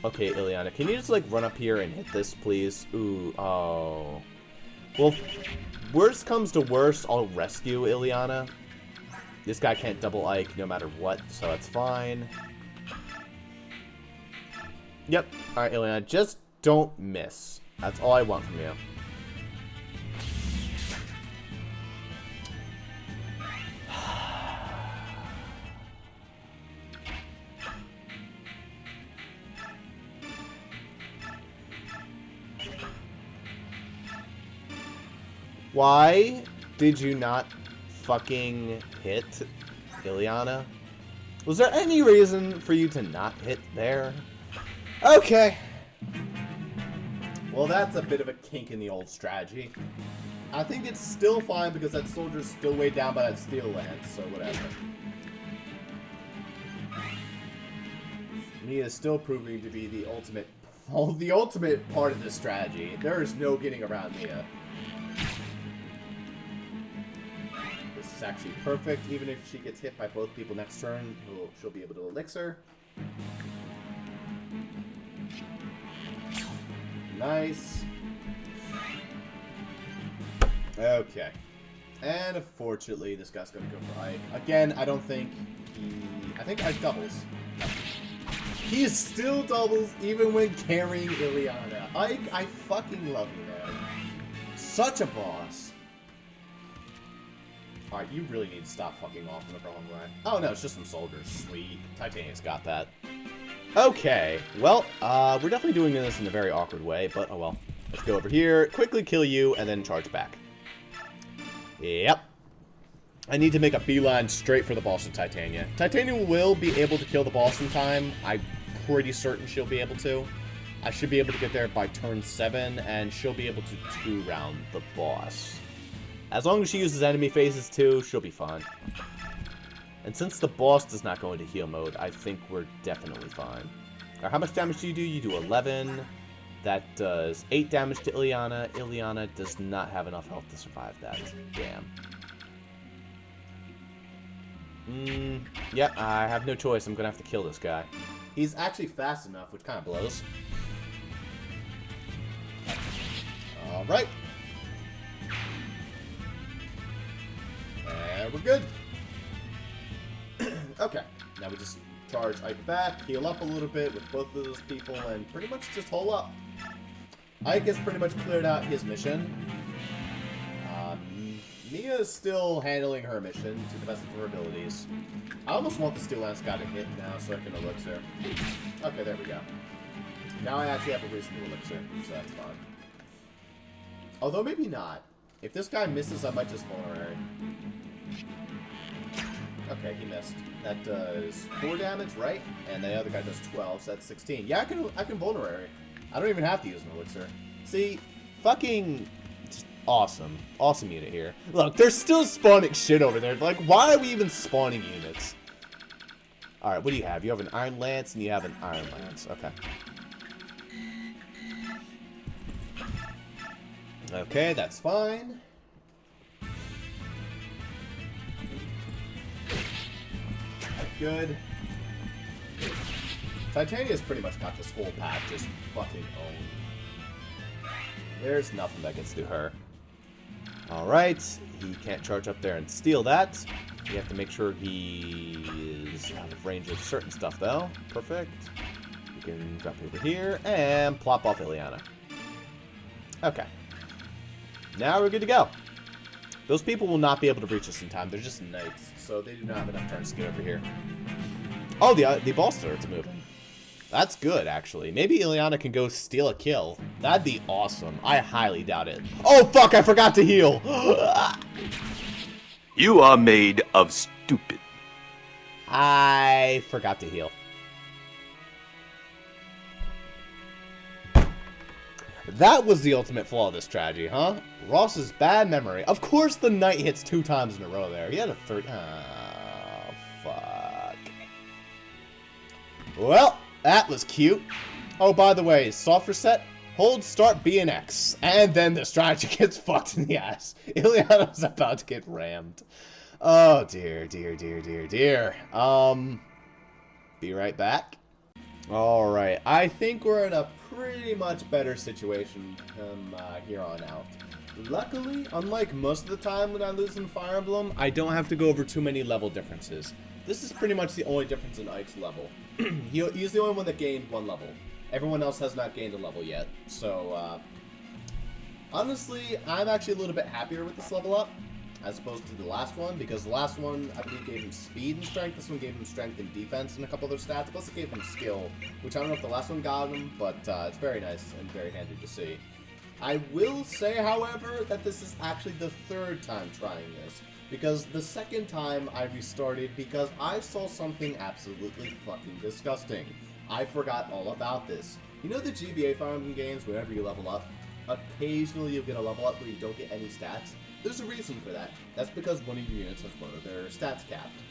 Okay, Ileana, can you just, like, run up here and hit this, please? Ooh, oh. Well, worst comes to worst, I'll rescue Ileana. This guy can't double Ike no matter what, so that's fine. Yep. Alright, Ileana, just don't miss. That's all I want from you. Why did you not fucking hit Ileana? Was there any reason for you to not hit there? Okay. Well, that's a bit of a kink in the old strategy. I think it's still fine because that soldier's still weighed down by that steel lance, so whatever. Mia is still proving to be the ultimate part of this strategy. There is no getting around Mia. This is actually perfect. Even if she gets hit by both people next turn, she'll be able to elixir. Nice. Okay. And unfortunately, this guy's going to go for Ike. Again, I don't think he... I think Ike doubles. He still doubles even when carrying Ileana. I fucking love you, man. Such a boss. Alright, you really need to stop fucking off in the wrong way. Oh no, it's just some soldiers. Sweet. Titania's got that. Okay, well, we're definitely doing this in a very awkward way, but oh well. Let's go over here, quickly kill you, and then charge back. Yep. I need to make a beeline straight for the boss of Titania. Titania will be able to kill the boss in time. I'm pretty certain she'll be able to. I should be able to get there by turn 7, and she'll be able to 2-round the boss. As long as she uses enemy phases too, she'll be fine. And since the boss does not go into heal mode, I think we're definitely fine. Alright, how much damage do? You do 11. That does 8 damage to Ileana. Ileana does not have enough health to survive that. Damn. Yeah, I have no choice. I'm gonna have to kill this guy. He's actually fast enough, which kind of blows. Alright. And we're good. Okay, now we just charge Ike back, heal up a little bit with both of those people, and pretty much just hole up. Ike has pretty much cleared out his mission. Mia is still handling her mission to the best of her abilities. I almost want the Steel Lance guy to hit now so I can elixir. Okay, there we go. Now I actually have a reason to elixir, so that's fine. Although maybe not. If this guy misses, I might just vulnerary. Okay, he missed. That does 4 damage, right? And the other guy does 12, so that's 16. Yeah, I can vulnerary. I don't even have to use an elixir. See, fucking awesome. Awesome unit here. Look, they're still spawning shit over there. Like, why are we even spawning units? Alright, what do you have? You have an Iron Lance and you have an Iron Lance. Okay. Okay, that's fine. Good. Titania's pretty much got this whole pack just fucking owned. There's nothing that gets to her. Alright, he can't charge up there and steal that. You have to make sure he is out of range of certain stuff, though. Perfect. You can drop over here and plop off Ileana. Okay. Now we're good to go. Those people will not be able to reach us in time. They're just knights, so they do not have enough turns to get over here. Oh, the ball starts moving. That's good, actually. Maybe Ileana can go steal a kill. That'd be awesome. I highly doubt it. Oh, fuck, I forgot to heal. You are made of stupid. I forgot to heal. That was the ultimate flaw of this strategy, huh? Ross's bad memory. Of course the knight hits 2 times in a row there. He had a third... Oh, fuck. Well, that was cute. Oh, by the way, soft reset, hold start B and X. And then the strategy gets fucked in the ass. Ileana's about to get rammed. Oh, dear, dear, dear, dear, dear. Be right back. Alright, I think we're in a pretty much better situation from here on out. Luckily, unlike most of the time when I lose in Fire Emblem, I don't have to go over too many level differences. This is pretty much the only difference in Ike's level. He's the only one that gained 1 level. Everyone else has not gained a level yet. So, honestly, I'm actually a little bit happier with this level up as opposed to the last one, because the last one, I believe, gave him speed and strength. This one gave him strength and defense and a couple other stats. Plus, it gave him skill, which I don't know if the last one got him, but it's very nice and very handy to see. I will say, however, that this is actually the 3rd time trying this, because the 2nd time I restarted because I saw something absolutely fucking disgusting. I forgot all about this. You know the GBA Fire Emblem games, whenever you level up, occasionally you'll get a level up where you don't get any stats? There's a reason for that. That's because one of your units has one of their stats capped.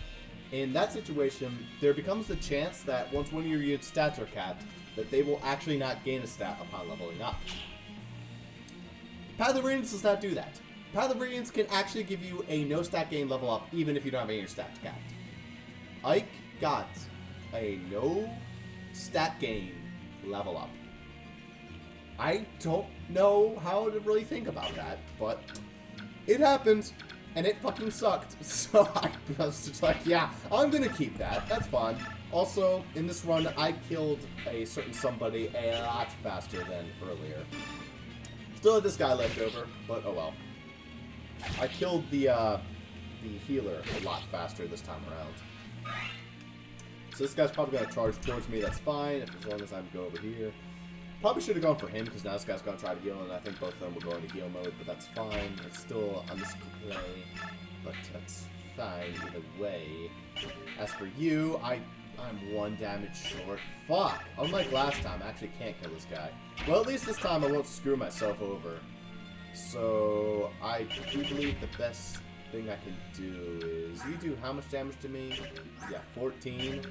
In that situation, there becomes the chance that once one of your unit's stats are capped, that they will actually not gain a stat upon leveling up. Path of Radiance does not do that. Path of Radiance can actually give you a no stat gain level up even if you don't have any of your stats capped. Ike got a no stat gain level up. I don't know how to really think about that, but it happened, and it fucking sucked. So I was just like, yeah, I'm gonna keep that. That's fun. Also, in this run, I killed a certain somebody a lot faster than earlier. Still had this guy left over, but oh well. I killed the healer a lot faster this time around. So this guy's probably going to charge towards me. That's fine, as long as I go over here. Probably should have gone for him, because now this guy's going to try to heal, and I think both of them will go into heal mode, but that's fine. It's still a misplay, but that's fine either way. As for you, I'm 1 damage short. Fuck! Unlike last time, I actually can't kill this guy. Well, at least this time I won't screw myself over. So, I do believe the best thing I can do is... You do how much damage to me? Yeah, 14.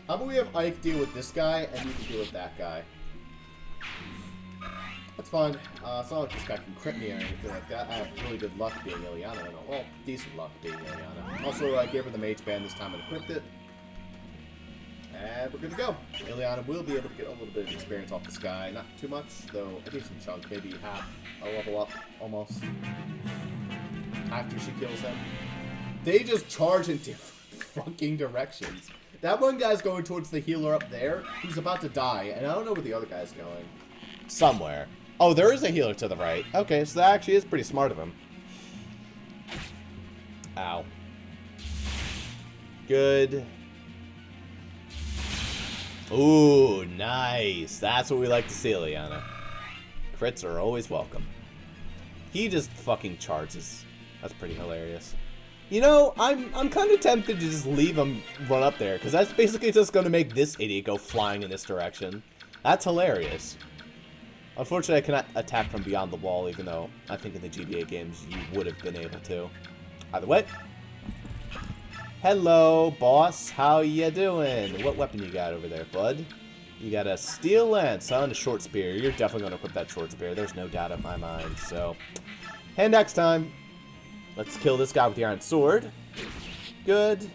How about we have Ike deal with this guy, and you can deal with that guy. That's fine. It's not like this guy can crit me or anything like that. I have really good luck being Ileana. Well, decent luck being Ileana. Also, I gave her the mage band this time and equipped it. And we're good to go. Ileana will be able to get a little bit of experience off this guy. Not too much, though a decent chunk. Maybe half a level up, almost. After she kills him. They just charge in different fucking directions. That one guy's going towards the healer up there, who's about to die, and I don't know where the other guy's going. Somewhere. Oh, there is a healer to the right. Okay, so that actually is pretty smart of him. Ow. Good. Ooh, nice. That's what we like to see, Ileana. Crits are always welcome. He just fucking charges. That's pretty hilarious. You know, I'm kind of tempted to just leave him run up there, because that's basically just going to make this idiot go flying in this direction. That's hilarious. Unfortunately, I cannot attack from beyond the wall, even though I think in the GBA games you would have been able to. Either way. Hello, boss. How ya doing? What weapon you got over there, bud? You got a steel lance, huh? And a short spear. You're definitely going to equip that short spear. There's no doubt in my mind. So, hand axe time. Let's kill this guy with the iron sword. Good.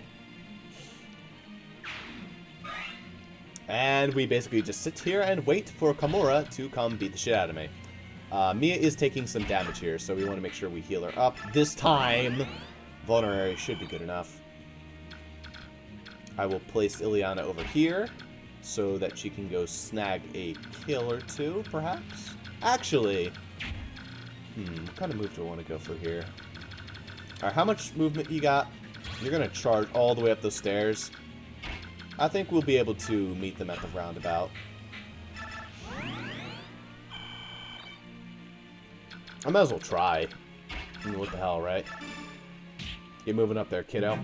And we basically just sit here and wait for Kimura to come beat the shit out of me. Mia is taking some damage here, so we want to make sure we heal her up. This time, Vulnerary should be good enough. I will place Ileana over here so that she can go snag a kill or two, perhaps? Actually, what kind of move do I want to go for here? Alright, how much movement you got? You're going to charge all the way up those stairs. I think we'll be able to meet them at the roundabout. I might as well try. I mean, what the hell, right? Get moving up there, kiddo.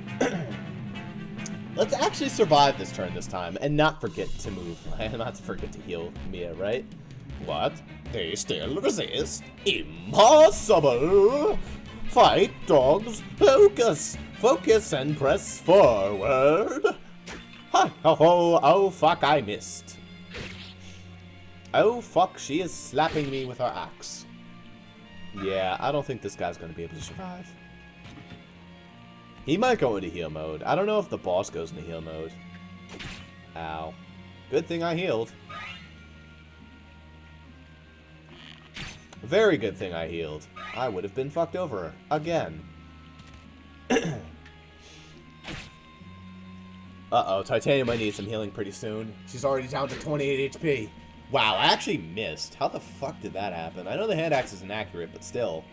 Let's actually survive this turn this time, and not forget to move. Not to forget to heal Mia, right? What? They still resist? Impossible! Fight, dogs! Focus! Focus and press forward! Ha! Oh, oh, fuck, I missed. Oh, fuck, she is slapping me with her axe. Yeah, I don't think this guy's going to be able to survive. He might go into heal mode. I don't know if the boss goes into heal mode. Ow. Good thing I healed. Very good thing I healed. I would have been fucked over again. Uh-oh, Titania might need some healing pretty soon. She's already down to 28 HP. Wow, I actually missed. How the fuck did that happen? I know the hand axe is inaccurate, but still.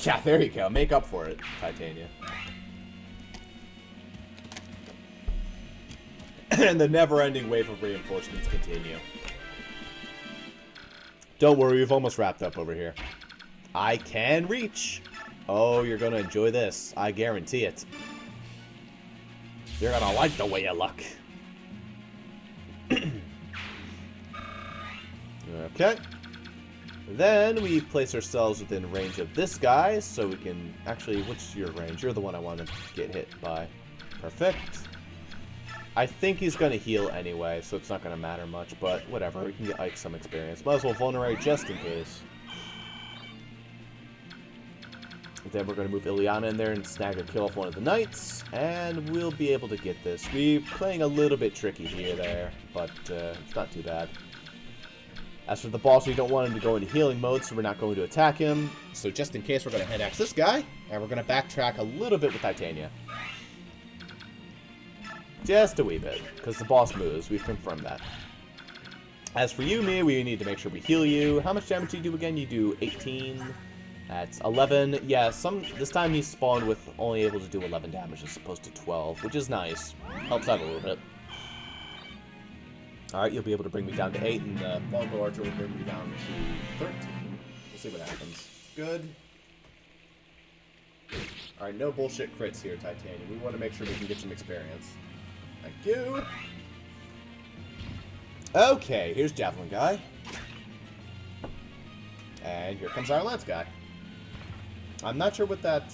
Yeah, there you go. Make up for it, Titania. And the never-ending wave of reinforcements continue. Don't worry, we've almost wrapped up over here. I can reach. Oh, you're going to enjoy this. I guarantee it. You're going to like the way you look. Okay. Then we place ourselves within range of this guy, so we can... Actually, what's your range? You're the one I want to get hit by. Perfect. I think he's going to heal anyway, so it's not going to matter much, but whatever. We can get Ike some experience. Might as well vulnerate just in case. Then we're going to move Ileana in there and snag a kill off one of the knights, and we'll be able to get this. We're playing a little bit tricky here there, but it's not too bad. As for the boss, we don't want him to go into healing mode, so we're not going to attack him. So just in case, we're going to hand axe this guy, and we're going to backtrack a little bit with Titania. Just a wee bit, because the boss moves. We've confirmed that. As for you, Mia, we need to make sure we heal you. How much damage do you do again? You do 18. That's 11. Yeah, this time he spawned with only able to do 11 damage as opposed to 12, which is nice. Helps out a little bit. Alright, you'll be able to bring me down to 8, and the longbow archer will bring me down to 13. We'll see what happens. Good. Alright, no bullshit crits here, Titanium. We want to make sure we can get some experience. Thank you. Okay, here's Javelin Guy. And here comes our Lance Guy. I'm not sure what that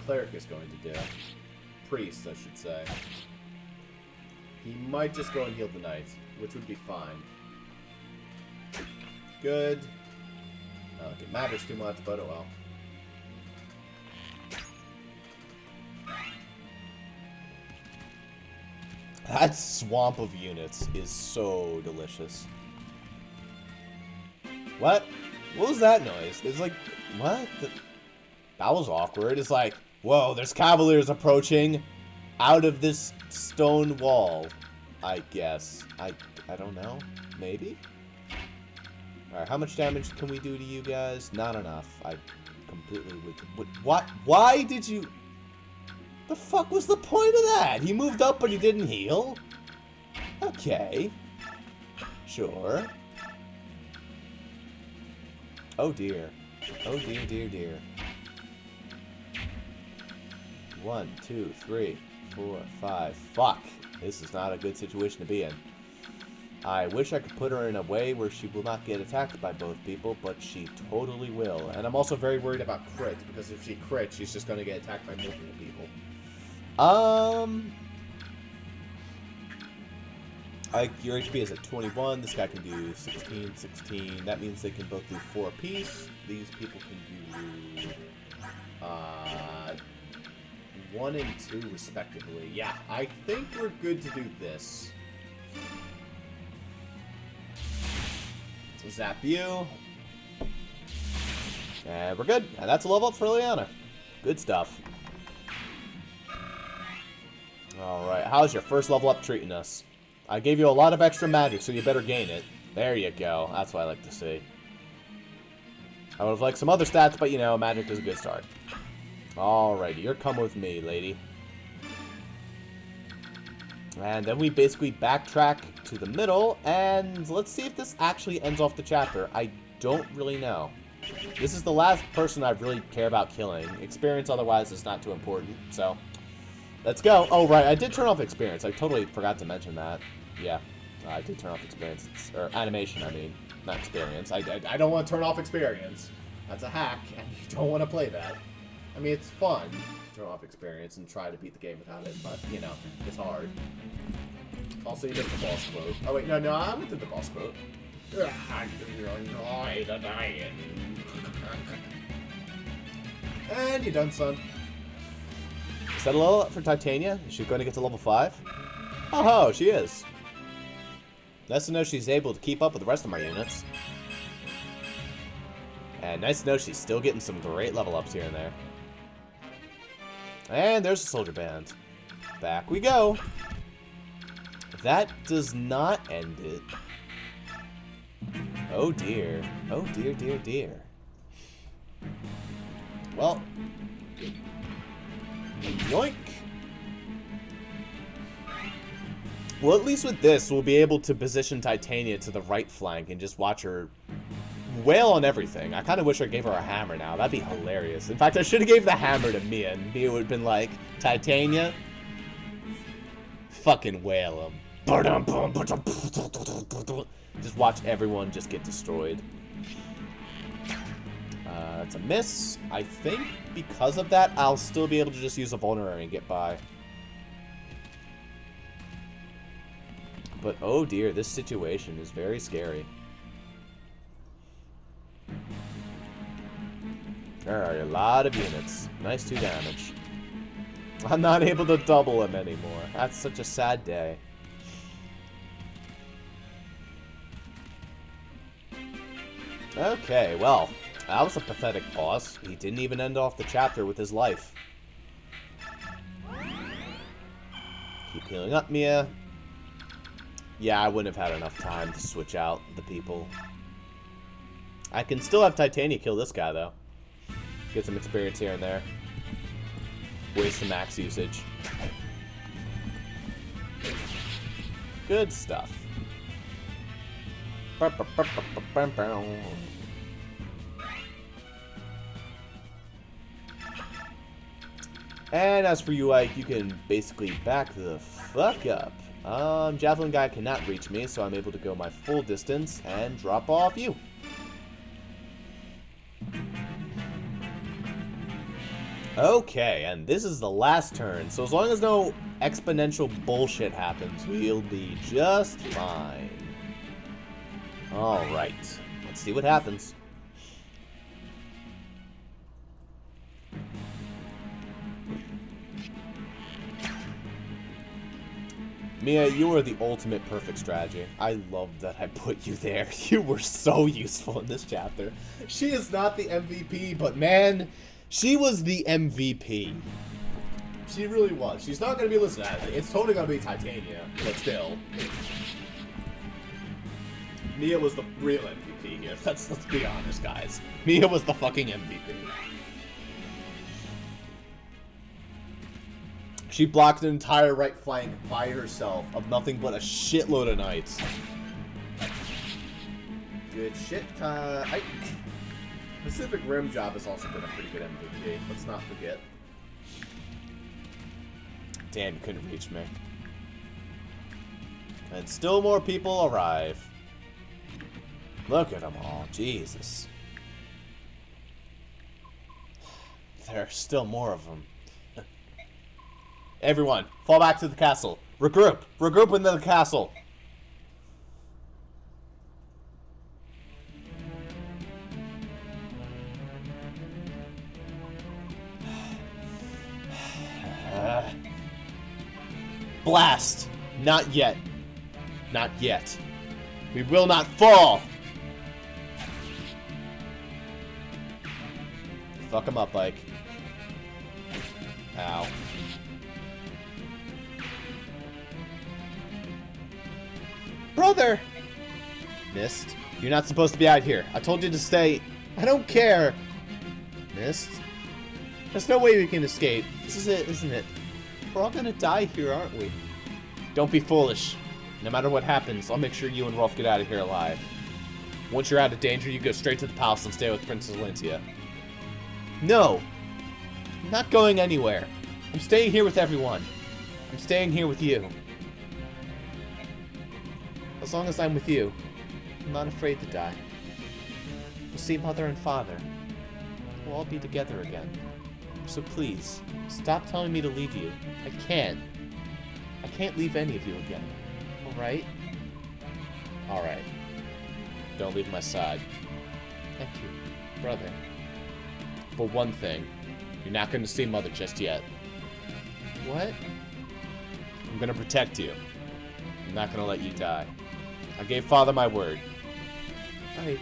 cleric is going to do. Priest, I should say. He might just go and heal the knight, which would be fine. Good. I don't think it matters too much, but oh well. That swamp of units is so delicious. What? What was that noise? It's like, what? That was awkward. It's like, whoa, there's cavaliers approaching out of this stone wall. I guess. I don't know. Maybe? Alright, how much damage can we do to you guys? Not enough. I completely would... What? Why did you... The fuck was the point of that? He moved up, but he didn't heal? Okay. Sure. Oh dear. Oh dear, dear, dear. 1, 2, 3, 4, 5. Fuck. This is not a good situation to be in. I wish I could put her in a way where she will not get attacked by both people, but she totally will. And I'm also very worried about crits, because if she crits, she's just going to get attacked by multiple people. Your HP is at 21. This guy can do 16, 16. That means they can both do 4 apiece. These people can do 1 and 2 respectively. Yeah, I think we're good to do this. So zap you. And we're good. And that's a level up for Liliana. Good stuff. Alright, how's your first level up treating us? I gave you a lot of extra magic, so you better gain it. There you go. That's what I like to see. I would have liked some other stats, but you know, magic is a good start. Alrighty, you're come with me, lady. And then we basically backtrack to the middle, and let's see if this actually ends off the chapter. I don't really know. This is the last person I really care about killing. Experience otherwise is not too important, so... Let's go. Oh, right. I did turn off experience. I totally forgot to mention that. Yeah. I did turn off experience. Or animation, I mean. Not experience. I don't want to turn off experience. That's a hack, and you don't want to play that. I mean, it's fun to turn off experience and try to beat the game without it, but, you know, it's hard. Also, you missed the boss quote. Oh, wait. No, I went through the boss quote. And you're done, son. Is that a level up for Titania? Is she going to get to level 5? Oh ho, she is. Nice to know she's able to keep up with the rest of my units. And nice to know she's still getting some great level ups here and there. And there's the soldier band. Back we go. That does not end it. Oh dear. Oh dear, dear, dear. Well... Yoink! Well, at least with this, we'll be able to position Titania to the right flank and just watch her wail on everything. I kind of wish I gave her a hammer now. That'd be hilarious. In fact, I should have gave the hammer to Mia, and Mia would have been like, Titania, fucking wail him. Just watch everyone just get destroyed. That's a miss. I think because of that, I'll still be able to just use a vulnerary and get by. But oh dear, this situation is very scary. There are a lot of units. Nice 2 damage. I'm not able to double him anymore. That's such a sad day. Okay, well... That was a pathetic boss. He didn't even end off the chapter with his life. Keep healing up, Mia. Yeah, I wouldn't have had enough time to switch out the people. I can still have Titania kill this guy, though. Get some experience here and there. Waste some max usage. Good stuff. And as for you, Ike, you can basically back the fuck up. Javelin guy cannot reach me, so I'm able to go my full distance and drop off you. Okay, and this is the last turn, so as long as no exponential bullshit happens, we'll be just fine. Alright, let's see what happens. Mia, you are the ultimate perfect strategy. I love that I put you there. You were so useful in this chapter. She is not the MVP, but man, she was the MVP. She really was. She's not going to be listening to it. It's totally going to be Titania, but still. Mia was the real MVP here. Let's be honest, guys. Mia was the fucking MVP. She blocked an entire right flank by herself of nothing but a shitload of knights. Good shit, Ike. Pacific Rim job has also been a pretty good MVP. Let's not forget. Damn, you couldn't reach me. And still more people arrive. Look at them all. Jesus. There are still more of them. Everyone, fall back to the castle. Regroup. Regroup into the castle. Blast. Not yet. Not yet. We will not fall. Fuck him up, Ike. Ow. Brother! Mist, you're not supposed to be out here. I told you to stay. I don't care. Mist? There's no way we can escape. This is it, isn't it? We're all gonna die here, aren't we? Don't be foolish. No matter what happens, I'll make sure you and Rolf get out of here alive. Once you're out of danger, you go straight to the palace and stay with Princess Lentia. No! I'm not going anywhere. I'm staying here with everyone. I'm staying here with you. As long as I'm with you, I'm not afraid to die. We'll see Mother and Father. We'll all be together again. So please, stop telling me to leave you. I can't. I can't leave any of you again. Alright? Alright. Don't leave my side. Thank you, brother. But one thing, you're not going to see Mother just yet. What? I'm going to protect you. I'm not going to let you die. I gave Father my word. Ike.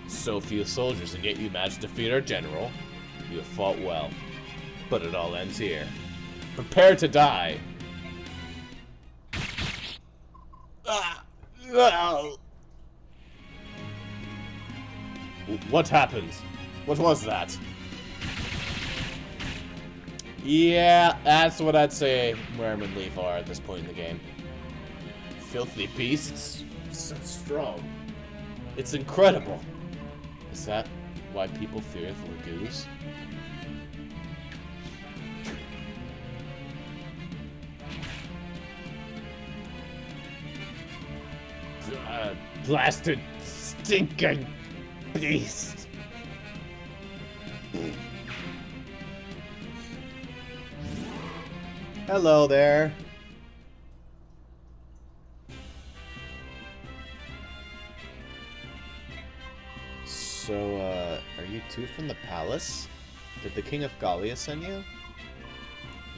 So few soldiers, and yet you managed to defeat our general. You have fought well. But it all ends here. Prepare to die. What happened? What was that? Yeah, that's what I'd say Worm and Leaf are at this point in the game. Filthy beasts. So strong. It's incredible. Is that why people fear the Lagoos? Blasted, stinking beast. Hello there. So, are you two from the palace? Did the King of Gallia send you?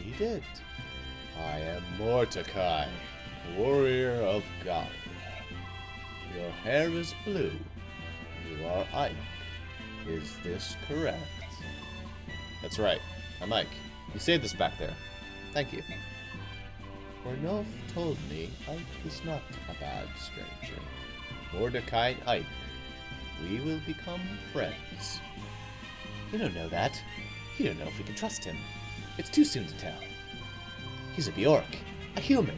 He did. I am Mordecai, warrior of Gallia. Your hair is blue. You are Ike. Is this correct? That's right. I'm Ike. You saved us back there. Thank you. Ornolf told me Ike is not a bad stranger. Mordecai and Ike. We will become friends. You don't know that. You don't know if we can trust him. It's too soon to tell. He's a Bjork. A human.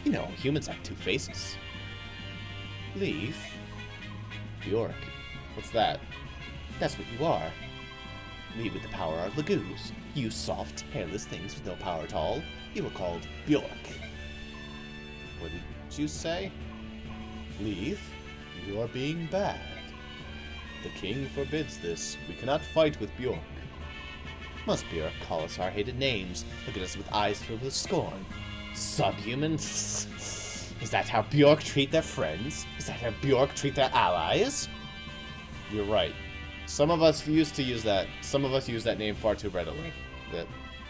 You know, humans have two faces. Leaf? Bjork. What's that? That's what you are. We with the power are Lagoos. You soft, hairless things with no power at all. You were called Bjork. What did you say? Leaf, you are being bad. The king forbids this. We cannot fight with Bjork. Must Bjork call us our hated names? Look at us with eyes filled with scorn. Subhumans? Is that how Bjork treat their friends? Is that how Bjork treat their allies? You're right. Some of us used to use that. Some of us use that name far too readily. That,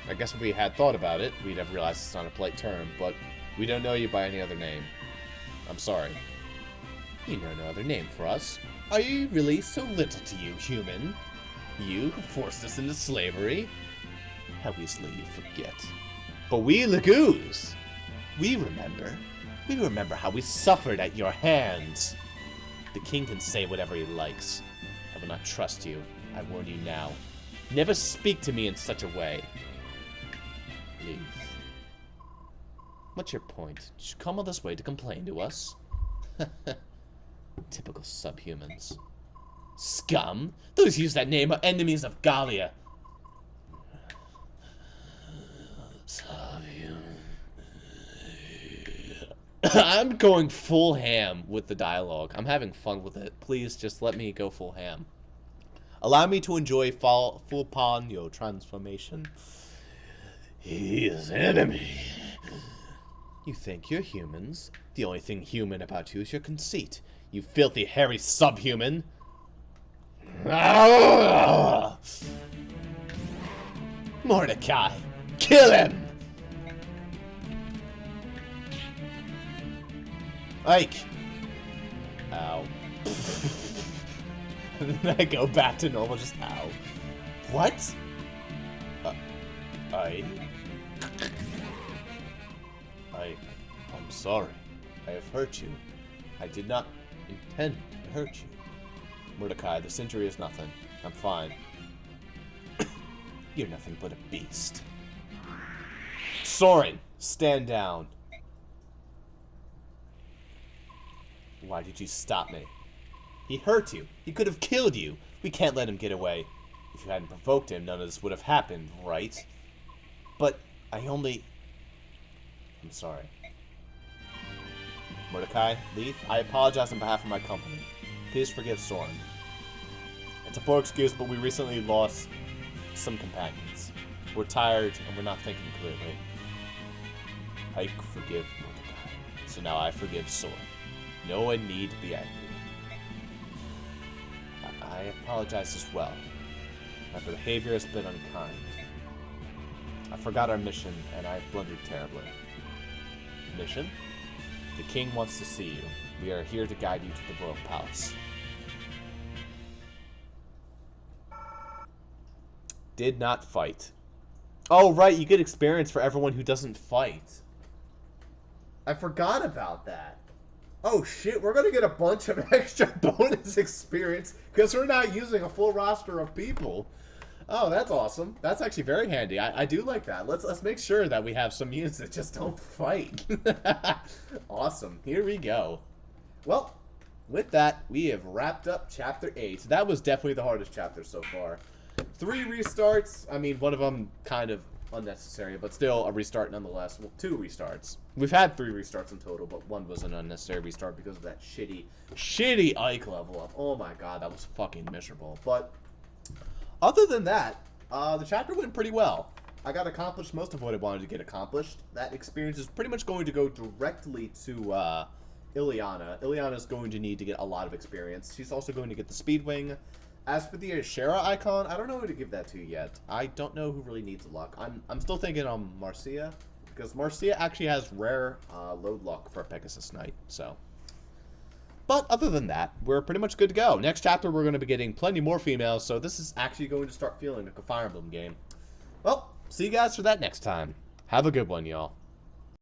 I guess if we had thought about it, we'd have realized it's not a polite term, but we don't know you by any other name. I'm sorry. You know no other name for us. Are you really so little to you, human? You who forced us into slavery? How easily you forget. But we Lagoos! We remember. We remember how we suffered at your hands. The king can say whatever he likes. I will not trust you. I warn you now. Never speak to me in such a way. Leave. What's your point? Did you come all this way to complain to us? Typical subhumans. Scum? Those who use that name are enemies of Gallia. I'm going full ham with the dialogue. I'm having fun with it. Please just let me go full ham. Allow me to enjoy full upon your transformation. He is enemy. You think you're humans? The only thing human about you is your conceit. You filthy, hairy subhuman. Mordecai, kill him! Ike! Ow. And then I go back to normal, just ow. What? Ike, I'm sorry. I have hurt you. I did not intend to hurt you. Mordecai, this injury is nothing. I'm fine. You're nothing but a beast. Soren, stand down. Why did you stop me? He hurt you. He could have killed you. We can't let him get away. If you hadn't provoked him, none of this would have happened, right? But I only... I'm sorry. Mordecai, Leaf, I apologize on behalf of my company. Please forgive Soren. It's a poor excuse, but we recently lost some companions. We're tired, and we're not thinking clearly. I forgive Mordecai. So now I forgive Soren. No one need be angry. I apologize as well. My behavior has been unkind. I forgot our mission, and I've blundered terribly. Mission? The king wants to see you. We are here to guide you to the royal palace. Did not fight. Oh, right, you get experience for everyone who doesn't fight. I forgot about that. Oh shit, we're gonna get a bunch of extra bonus experience because we're not using a full roster of people. Oh, that's awesome. That's actually very handy. I do like that. Let's make sure that we have some units that just don't fight. Awesome. Here we go. Well, with that, we have wrapped up Chapter 8. That was definitely the hardest chapter so far. 3 restarts. I mean, one of them kind of unnecessary, but still a restart nonetheless. Well, 2 restarts. We've had 3 restarts in total, but one was an unnecessary restart because of that shitty Ike level up. Oh my god, that was fucking miserable. But other than that, the chapter went pretty well. I got accomplished most of what I wanted to get accomplished. That experience is pretty much going to go directly to Ileana. Ileana is going to need to get a lot of experience. She's also going to get the Speedwing. As for the Ashera icon, I don't know who to give that to yet. I don't know who really needs luck. I'm still thinking on Marcia, because Marcia actually has rare load luck for a Pegasus Knight, so. But other than that, we're pretty much good to go. Next chapter, we're going to be getting plenty more females, so this is actually going to start feeling like a Fire Emblem game. Well, see you guys for that next time. Have a good one, y'all.